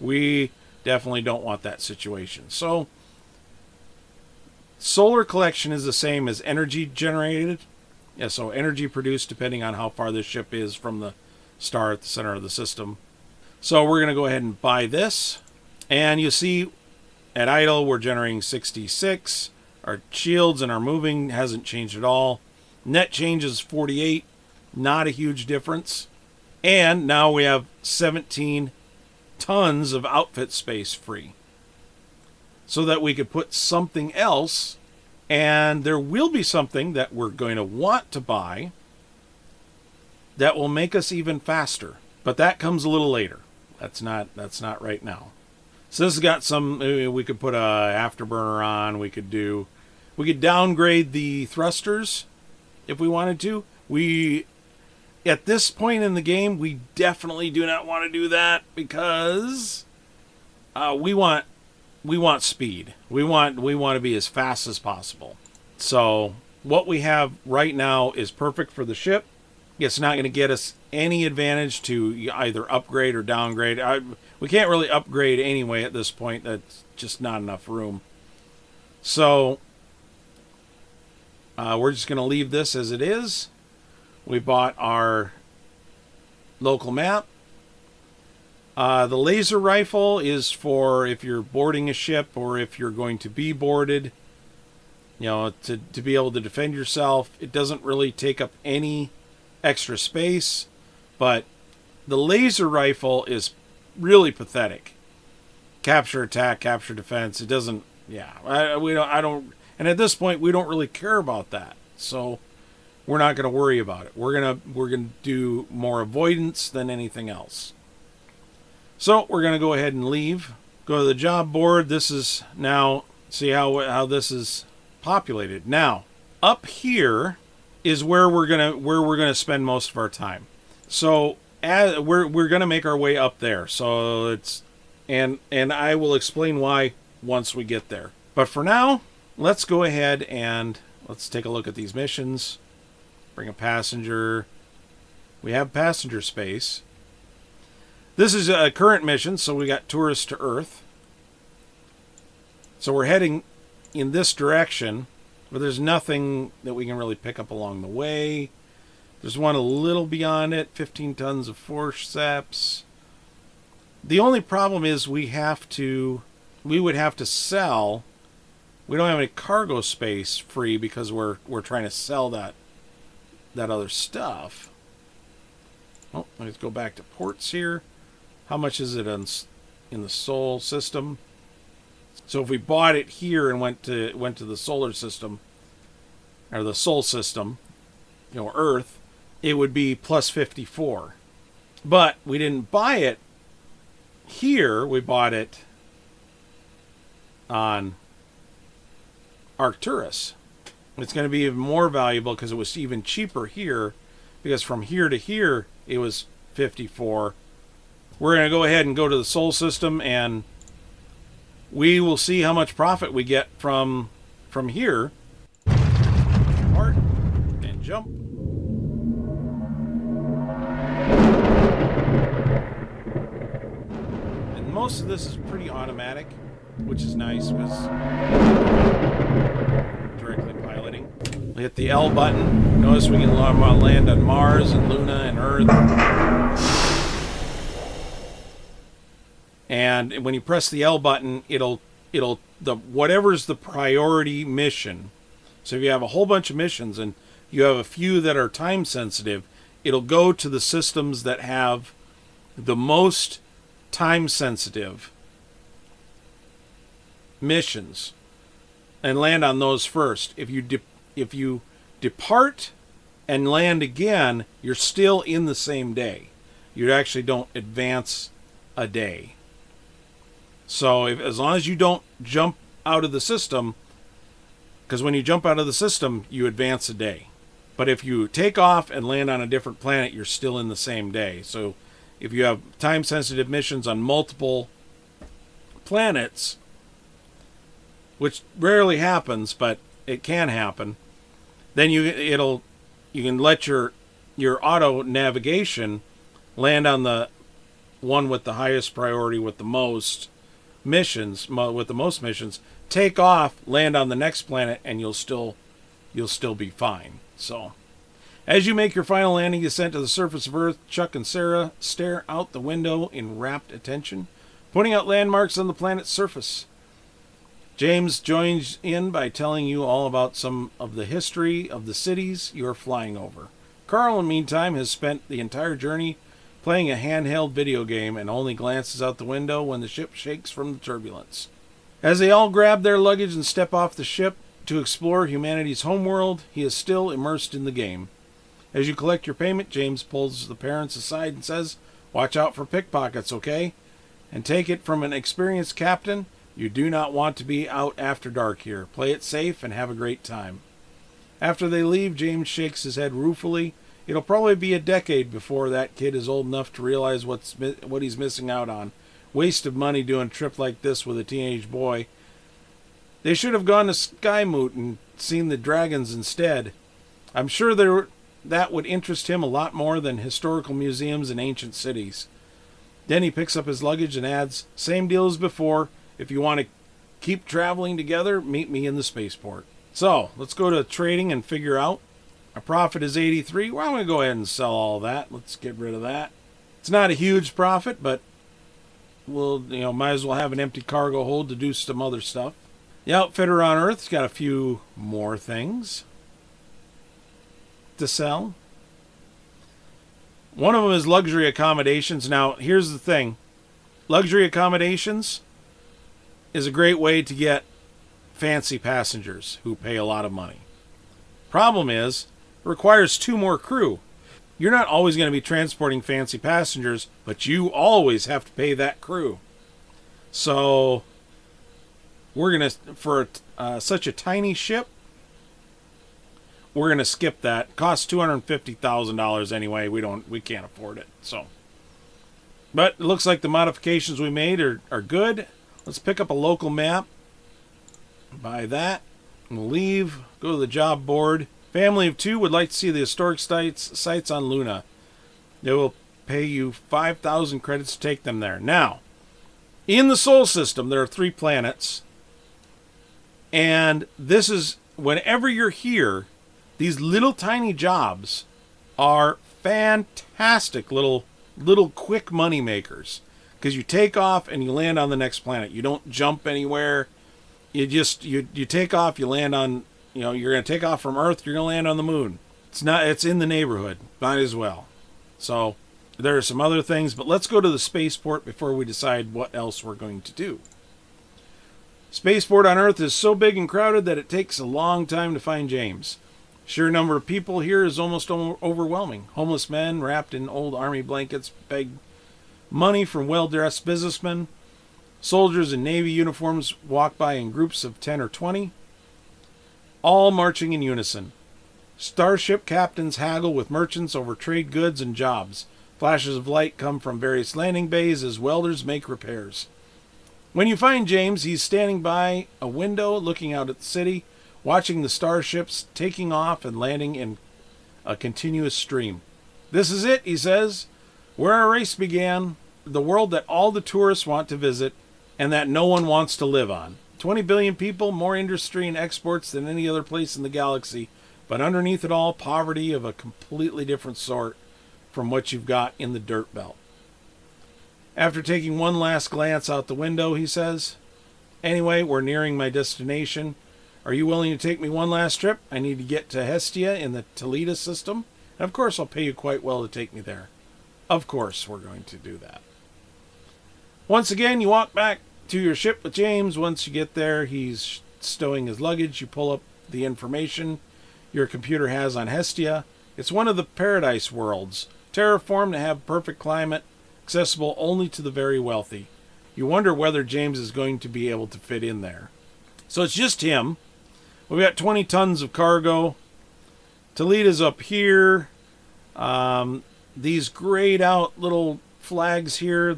we definitely don't want that situation. So solar collection is the same as energy generated. Yeah, so energy produced depending on how far this ship is from the star at the center of the system. So we're going to go ahead and buy this. And you see at idle we're generating 66. Our shields and our moving hasn't changed at all. Net change is 48. Not a huge difference. And now we have 17 tons of outfit space free. So that we could put something else. And there will be something that we're going to want to buy that will make us even faster. But that comes a little later. That's not right now. So this has got some, we could put a afterburner on. We could downgrade the thrusters if we wanted to. At this point in the game, we definitely do not want to do that because we want speed. We want to be as fast as possible. So what we have right now is perfect for the ship. It's not going to get us any advantage to either upgrade or downgrade. We can't really upgrade anyway at this point. That's just not enough room. So we're just going to leave this as it is. We bought our local map. The laser rifle is for if you're boarding a ship or if you're going to be boarded. You know, to be able to defend yourself. It doesn't really take up any extra space, but the laser rifle is really pathetic. Capture attack, capture defense. It doesn't. Yeah, I don't. And at this point, we don't really care about that. So we're not going to worry about it. We're gonna do more avoidance than anything else. So we're gonna go ahead and leave. Go to the job board. This is now, see how this is populated. Now up here is where we're gonna spend most of our time. So as we're gonna make our way up there. So it's and I will explain why once we get there. But for now, let's go ahead and let's take a look at these missions. Bring a passenger. We have passenger space. This is a current mission, so we got tourists to Earth. So we're heading in this direction, but there's nothing that we can really pick up along the way. There's one a little beyond it, 15 tons of forceps. The only problem is we would have to sell. We don't have any cargo space free because we're trying to sell that other stuff. Oh, let's go back to ports here. How much is it in the Sol system? So if we bought it here and went to the solar system or the Sol system, you know, Earth, it would be plus 54. But we didn't buy it here. We bought it on Arcturus. It's going to be even more valuable because it was even cheaper here, because from here to here it was 54. We're going to go ahead and go to the Sol system, and we will see how much profit we get from here. Part and jump. And most of this is pretty automatic, which is nice because directly piloting. We hit the L button. Notice we can land on Mars and Luna and Earth. And when you press the L button, it'll whatever's the priority mission. So if you have a whole bunch of missions and you have a few that are time sensitive, it'll go to the systems that have the most time sensitive missions and land on those first. If you depart and land again, you're still in the same day. You actually don't advance a day. So as long as you don't jump out of the system, because when you jump out of the system, you advance a day. But if you take off and land on a different planet, you're still in the same day. So if you have time-sensitive missions on multiple planets, which rarely happens, but it can happen, then you can let your auto navigation land on the one with the highest priority with the most missions, take off, land on the next planet, and you'll still be fine. So as you make your final landing descent to the surface of Earth, Chuck and Sarah stare out the window in rapt attention, pointing out landmarks on the planet's surface. James joins in by telling you all about some of the history of the cities you're flying over. Carl, in the meantime, has spent the entire journey playing a handheld video game and only glances out the window when the ship shakes from the turbulence. As they all grab their luggage and step off the ship to explore humanity's homeworld, he is still immersed in the game. As you collect your payment, James pulls the parents aside and says, "Watch out for pickpockets, okay? And take it from an experienced captain, you do not want to be out after dark here. Play it safe and have a great time." After they leave, James shakes his head ruefully. It'll probably be a decade before that kid is old enough to realize what he's missing out on. Waste of money doing a trip like this with a teenage boy. They should have gone to Skymoot and seen the dragons instead. I'm sure that would interest him a lot more than historical museums and ancient cities. Then he picks up his luggage and adds, "Same deal as before. If you want to keep traveling together, meet me in the spaceport." So, let's go to trading and figure out. Our profit is 83. Well, I'm going to go ahead and sell all that. Let's get rid of that. It's not a huge profit, but we'll, might as well have an empty cargo hold to do some other stuff. The outfitter on Earth's got a few more things to sell. One of them is luxury accommodations. Now, here's the thing. Luxury accommodations is a great way to get fancy passengers who pay a lot of money. Problem is, it requires 2 more crew. You're not always going to be transporting fancy passengers, but you always have to pay that crew. So, we're going to, for such a tiny ship, we're going to skip that. It costs $250,000 anyway. We can't afford it. So, but it looks like the modifications we made are good. Let's pick up a local map. Buy that. We'll leave. Go to the job board. Family of 2 would like to see the historic sites on Luna. They will pay you 5,000 credits to take them there. Now, in the Sol system, there are 3 planets. And this is, whenever you're here, these little tiny jobs are fantastic little quick money makers. Because you take off and you land on the next planet. You don't jump anywhere. You just, you take off, you land on, you're going to take off from Earth, you're going to land on the moon. It's in the neighborhood. Might as well. So, there are some other things, but let's go to the spaceport before we decide what else we're going to do. Spaceport on Earth is so big and crowded that it takes a long time to find James. Sheer number of people here is almost overwhelming. Homeless men wrapped in old army blankets beg money from well-dressed businessmen. Soldiers in Navy uniforms walk by in groups of 10 or 20, all marching in unison. Starship captains haggle with merchants over trade goods and jobs. Flashes of light come from various landing bays as welders make repairs. When you find James, he's standing by a window looking out at the city, watching the starships taking off and landing in a continuous stream. This is it, he says, where our race began, the world that all the tourists want to visit and that no one wants to live on. 20 billion people, more industry and exports than any other place in the galaxy, but underneath it all, poverty of a completely different sort from what you've got in the dirt belt. After taking one last glance out the window, he says, anyway, we're nearing my destination. Are you willing to take me one last trip? I need to get to Hestia in the Toledo system. And of course, I'll pay you quite well to take me there. Of course, we're going to do that. Once again, you walk back to your ship with James. Once you get there, he's stowing his luggage. You pull up the information your computer has on Hestia. It's one of the paradise worlds, terraformed to have perfect climate, accessible only to the very wealthy. You wonder whether James is going to be able to fit in there. So it's just him. We've got 20 tons of cargo. Toledo's up here. These grayed out little flags here,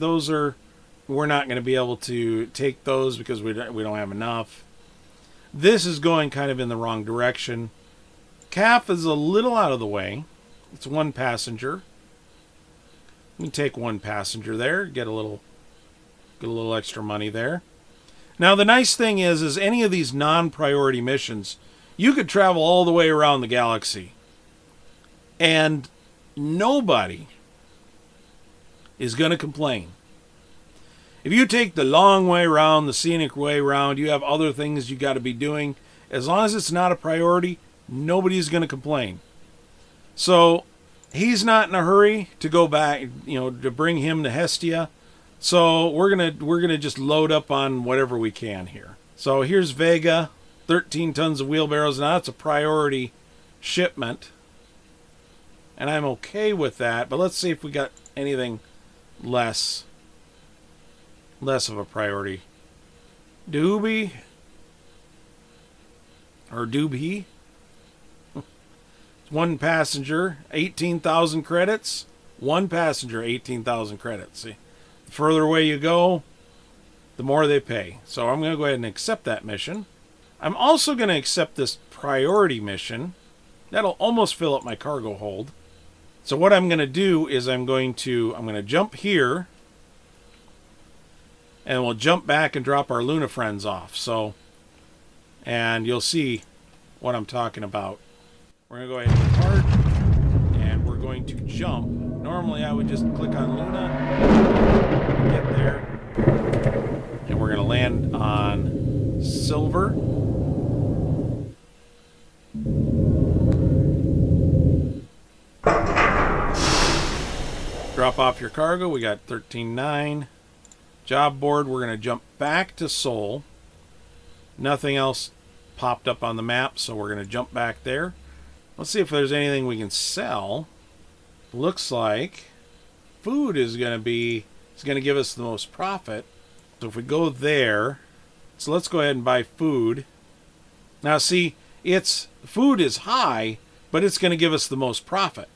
we're not going to be able to take those because we don't have enough. This is going kind of in the wrong direction. CAF is a little out of the way. It's 1 passenger. We can take 1 passenger there, get a little extra money there. Now the nice thing is any of these non-priority missions, you could travel all the way around the galaxy. And nobody is going to complain. If you take the long way around, the scenic way around, you have other things you got to be doing. As long as it's not a priority, nobody's going to complain. So he's not in a hurry to go back, to bring him to Hestia. So we're gonna just load up on whatever we can here. So here's Vega, 13 tons of wheelbarrows. Now that's a priority shipment, and I'm okay with that. But let's see if we got anything less of a priority. Doobie or Doobie. 1 passenger, 18,000 credits. 1 passenger, 18,000 credits. See? The further away you go, the more they pay. So I'm going to go ahead and accept that mission. I'm also going to accept this priority mission. That'll almost fill up my cargo hold. So what I'm going to do is I'm going to jump here, and we'll jump back and drop our Luna friends off. So, and you'll see what I'm talking about. We're going to go ahead and depart, and we're going to jump. Normally I would just click on Luna, get there, and we're going to land on silver. Drop off your cargo. We got 13.9. Job board, we're going to jump back to Seoul. Nothing else popped up on the map, so we're going to jump back there. Let's see if there's anything we can sell. Looks like food is going to give us the most profit. So if we go there, so let's go ahead and buy food. Now see, food is high, but it's going to give us the most profit.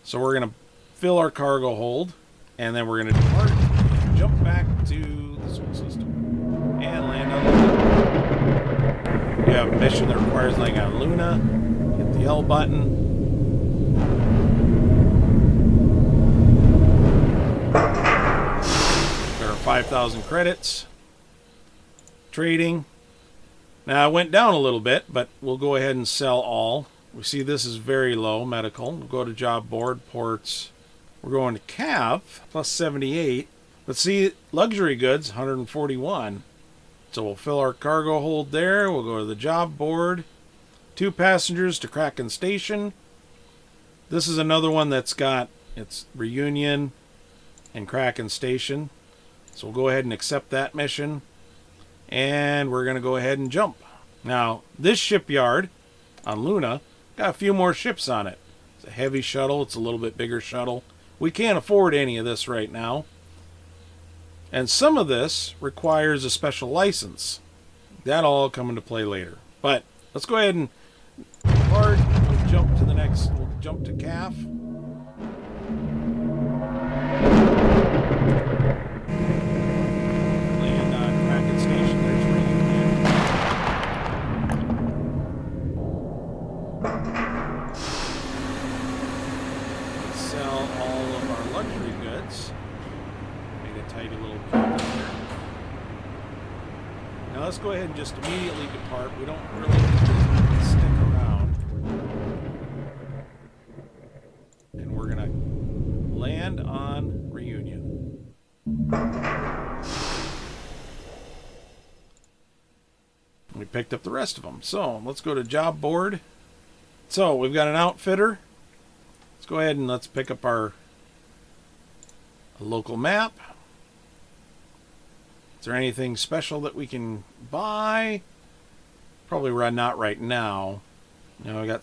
So we're going to fill our cargo hold, and then we're going to depart and jump back to the Soul System and land on Luna. We have a mission that requires landing on Luna. Hit the L button. There are 5,000 credits. Trading. Now it went down a little bit, but we'll go ahead and sell all. We see this is very low, medical. We'll go to job board, ports. We're going to CAV, plus 78. Let's see, luxury goods, 141. So we'll fill our cargo hold there. We'll go to the job board. 2 passengers to Kraken Station. This is another one that's got, it's Reunion and Kraken Station. So we'll go ahead and accept that mission. And we're going to go ahead and jump. Now, this shipyard on Luna got a few more ships on it. It's a heavy shuttle. It's a little bit bigger shuttle. We can't afford any of this right now. And some of this requires a special license. That'll all come into play later. But let's go ahead and depart. We'll jump to the next. We'll jump to CAF. Land on Kraken Station. There's sell all of our luxury goods. Made a tidy little pocket there. Now let's go ahead and just immediately depart. We don't really need to stick around. And we're going to land on Reunion. We picked up the rest of them. So let's go to job board. So we've got an outfitter. Let's go ahead and let's pick up our local map. Is there anything special that we can buy? Probably not right now. You know,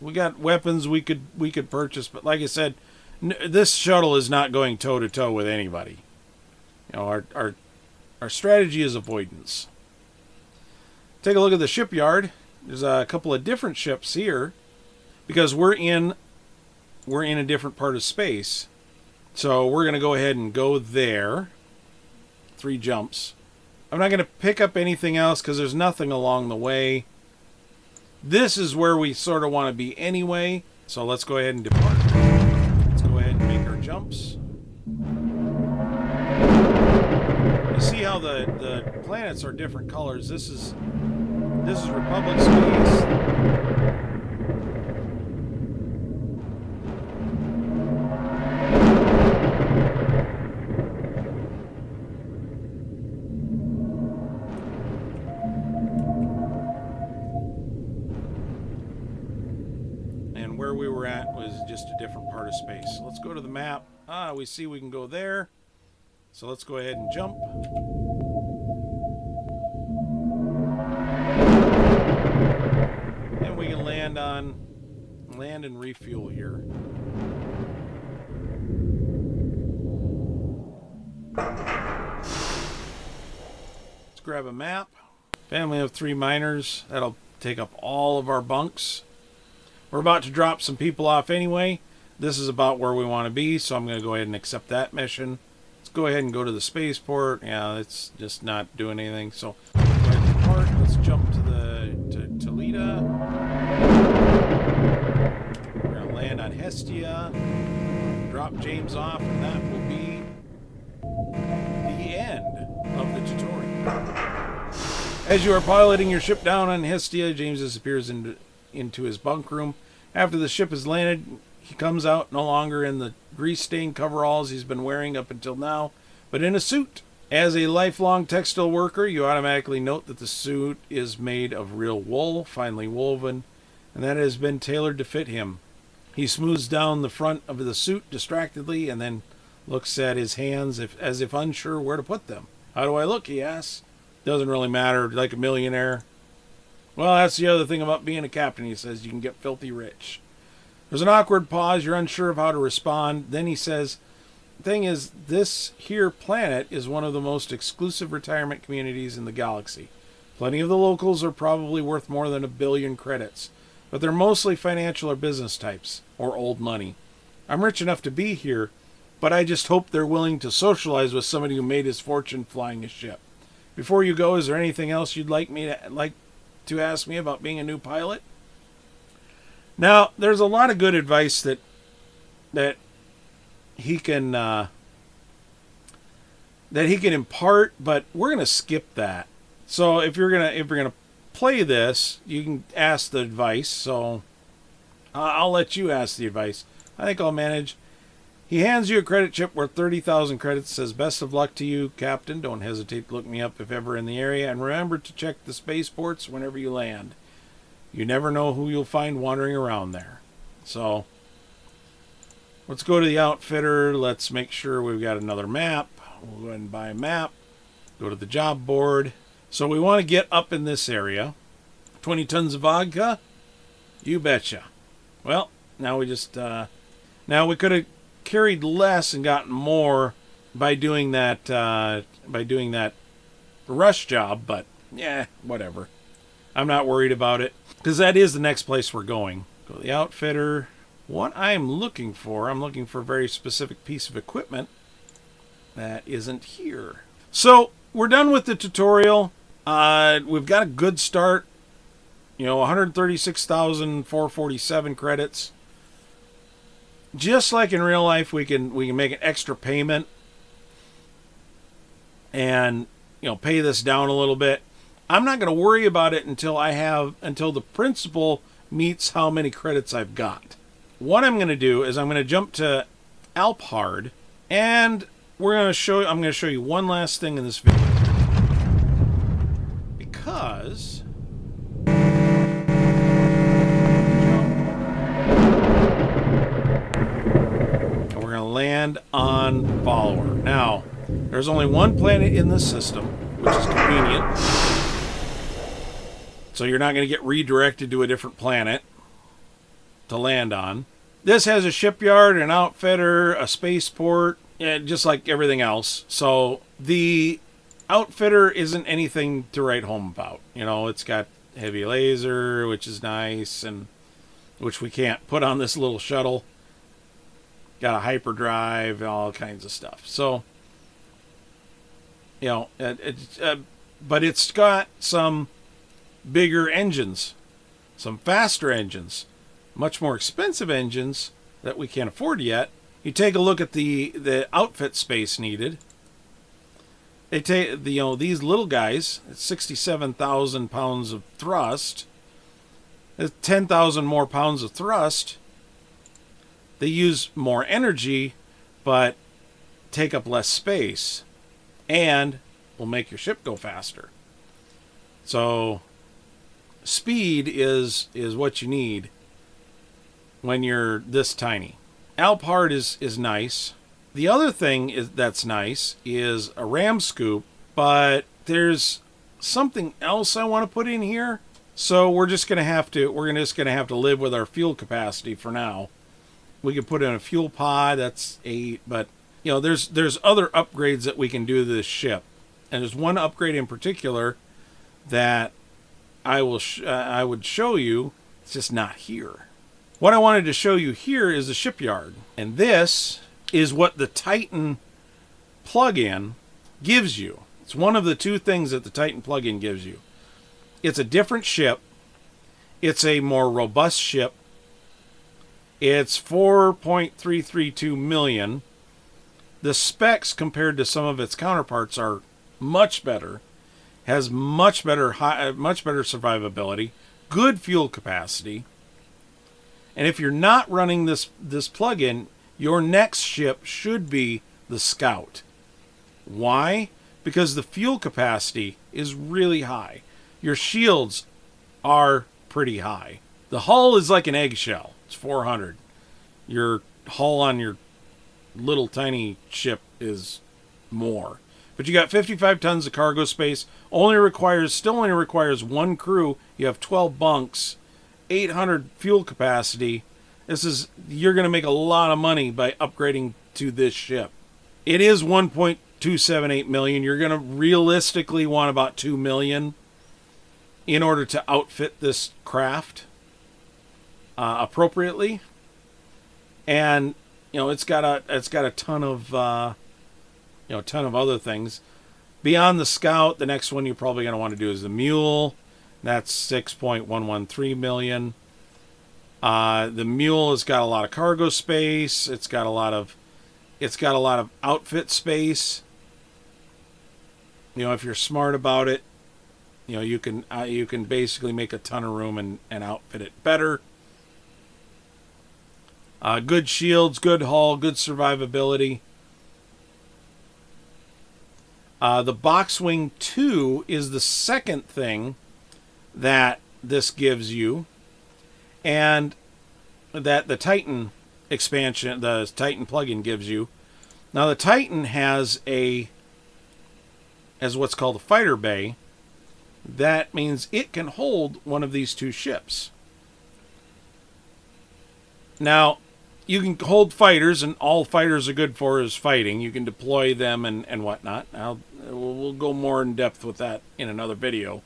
we got weapons we could purchase, but like I said, this shuttle is not going toe to toe with anybody. You know, our strategy is avoidance. Take a look at the shipyard. There's a couple of different ships here because we're in a different part of space. So we're going to go ahead and go there. 3 jumps. I'm not going to pick up anything else because there's nothing along the way. This is where we sort of want to be anyway. So let's go ahead and depart. Let's go ahead and make our jumps. You see how the planets are different colors. This is Republic space. And where we were at was just a different part of space. Let's go to the map. We see we can go there. So let's go ahead and jump. And we can land and refuel here. Let's grab a map. Family of 3 miners. That'll take up all of our bunks. We're about to drop some people off anyway. This is about where we want to be, so I'm going to go ahead and accept that mission. Let's go ahead and go to the spaceport. Yeah, it's just not doing anything. So go ahead and depart. Let's jump to Toledo. We're going to land on Hestia. Drop James off, and that will be the end of the tutorial. As you are piloting your ship down on Hestia, James disappears into his bunk room. After the ship has landed, he comes out no longer in the grease-stained coveralls he's been wearing up until now, but in a suit. As a lifelong textile worker, you automatically note that the suit is made of real wool, finely woven, and that it has been tailored to fit him. He smooths down the front of the suit distractedly and then looks at his hands as if unsure where to put them. How do I look, he asks. Doesn't really matter, like a millionaire. Well, that's the other thing about being a captain, he says. You can get filthy rich. There's an awkward pause. You're unsure of how to respond. Then he says, thing is, this here planet is one of the most exclusive retirement communities in the galaxy. Plenty of the locals are probably worth more than 1 billion credits, but they're mostly financial or business types, or old money. I'm rich enough to be here, but I just hope they're willing to socialize with somebody who made his fortune flying a ship. Before you go, is there anything else you'd like to ask me about being a new pilot? Now, there's a lot of good advice that he can impart, but we're gonna skip that. So if you're gonna play this, you can ask the advice. So I'll let you ask the advice. I think I'll manage. He hands you a credit chip worth 30,000 credits. Says, "Best of luck to you, Captain. Don't hesitate to look me up if ever in the area, and remember to check the spaceports whenever you land. You never know who you'll find wandering around there." So let's go to the outfitter. Let's make sure we've got another map. We'll go ahead and buy a map. Go to the job board. So we want to get up in this area. 20 tons of vodka? You betcha. Well, now we just... now we could have carried less and gotten more by doing that rush job, but yeah, whatever. I'm not worried about it, because that is the next place we're going. Go to the outfitter. What I'm looking for a very specific piece of equipment that isn't here. So we're done with the tutorial. We've got a good start. 136,447 credits. Just like in real life, we can make an extra payment and pay this down a little bit. I'm not going to worry about it until the principal meets how many credits I've got. What I'm going to do is I'm going to jump to Alphard, and I'm going to show you one last thing in this video, because we're going to land on Follower. Now, there's only one planet in this system, which is convenient. So you're not going to get redirected to a different planet to land on. This has a shipyard, an outfitter, a spaceport, just like everything else. So the outfitter isn't anything to write home about. It's got heavy laser, which is nice, and which we can't put on this little shuttle. Got a hyperdrive, all kinds of stuff. So, but it's got some bigger engines, some faster engines, much more expensive engines that we can't afford yet. You take a look at the outfit space needed. They take these little guys. It's 67,000 pounds of thrust. It's 10,000 more pounds of thrust. They use more energy, but take up less space, and will make your ship go faster. So speed is what you need when you're this tiny. Alphard is nice. The other thing that's nice is a ram scoop, but there's something else I want to put in here. So we're just gonna have to live with our fuel capacity for now. We could put in a fuel pod. That's 8, but there's other upgrades that we can do to this ship, and there's one upgrade in particular that I would show you. It's just not here. What I wanted to show you here is the shipyard, and this is what the Titan plug-in gives you. It's one of the two things that the Titan plug-in gives you. It's a different ship. It's a more robust ship. It's 4.332 million. The specs compared to some of its counterparts are much better. Has much better survivability, good fuel capacity. And if you're not running this plug-in, your next ship should be the Scout. Why? because the fuel capacity is really high. Your shields are pretty high. The hull is like an eggshell. It's 400. Your hull on your little tiny ship is more. But you got 55 tons of cargo space. Still only requires one crew. You have 12 bunks, 800 fuel capacity. You're going to make a lot of money by upgrading to this ship. It is 1.278 million. You're going to realistically want about 2 million in order to outfit this craft appropriately. And it's got a ton of ton of other things. Beyond the Scout, the next one you're probably going to want to do is the Mule. That's 6.113 million. The Mule has got a lot of cargo space. It's got a lot of outfit space. If you're smart about it, you can basically make a ton of room and outfit it better. Good shields, good hull, good survivability. The Boxwing 2 is the second thing that this gives you, and that the Titan expansion, the Titan plugin gives you. Now the Titan has what's called a fighter bay. That means it can hold one of these two ships. Now, you can hold fighters, and all fighters are good for is fighting. You can deploy them and whatnot. We'll go more in depth with that in another video.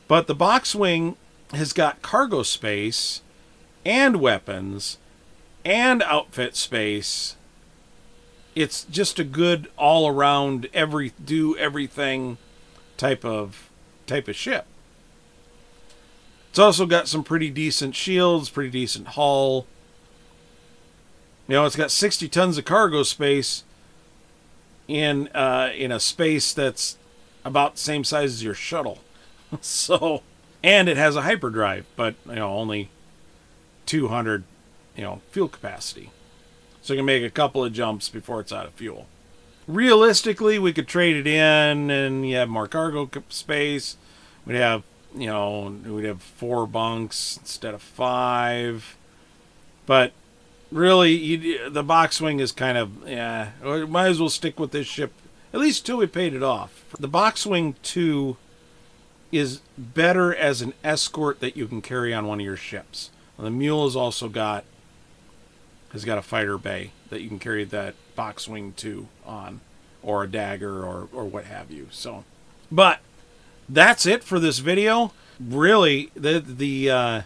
But the Boxwing has got cargo space and weapons and outfit space. It's just a good all-around do everything type of ship. It's also got some pretty decent shields, pretty decent hull. It's got 60 tons of cargo space in a space that's about the same size as your shuttle. So, and it has a hyperdrive, but only 200 fuel capacity. So you can make a couple of jumps before it's out of fuel. Realistically, we could trade it in and you have more cargo space. We'd have 4 bunks instead of 5. But really, the Boxwing is kind of, might as well stick with this ship, at least till we paid it off. The Boxwing 2 is better as an escort that you can carry on one of your ships. The Mule has got a fighter bay that you can carry that Boxwing 2 on, or a dagger, or what have you. So, but that's it for this video. Really, the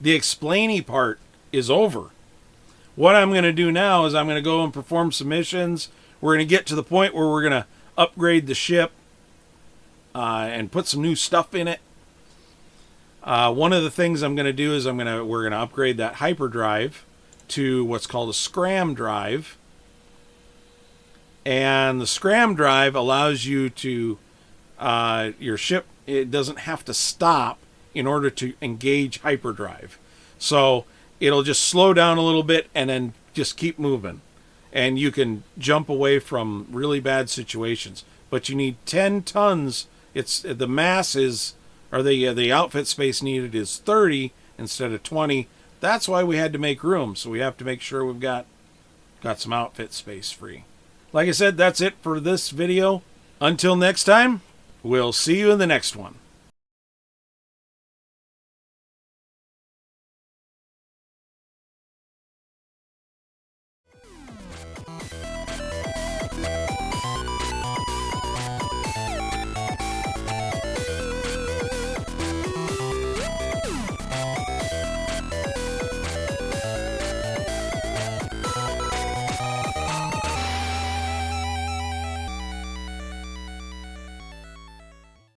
explainy part is over. What I'm going to do now is I'm going to go and perform some missions. We're going to get to the point where we're going to upgrade the ship and put some new stuff in it. One of the things I'm going to do is we're going to upgrade that hyperdrive to what's called a scram drive. And the scram drive allows you to your ship, it doesn't have to stop in order to engage hyperdrive. So it'll just slow down a little bit and then just keep moving. And you can jump away from really bad situations. But you need 10 tons. The mass is, or the outfit space needed is 30 instead of 20. That's why we had to make room. So we have to make sure we've got some outfit space free. Like I said, that's it for this video. Until next time, we'll see you in the next one.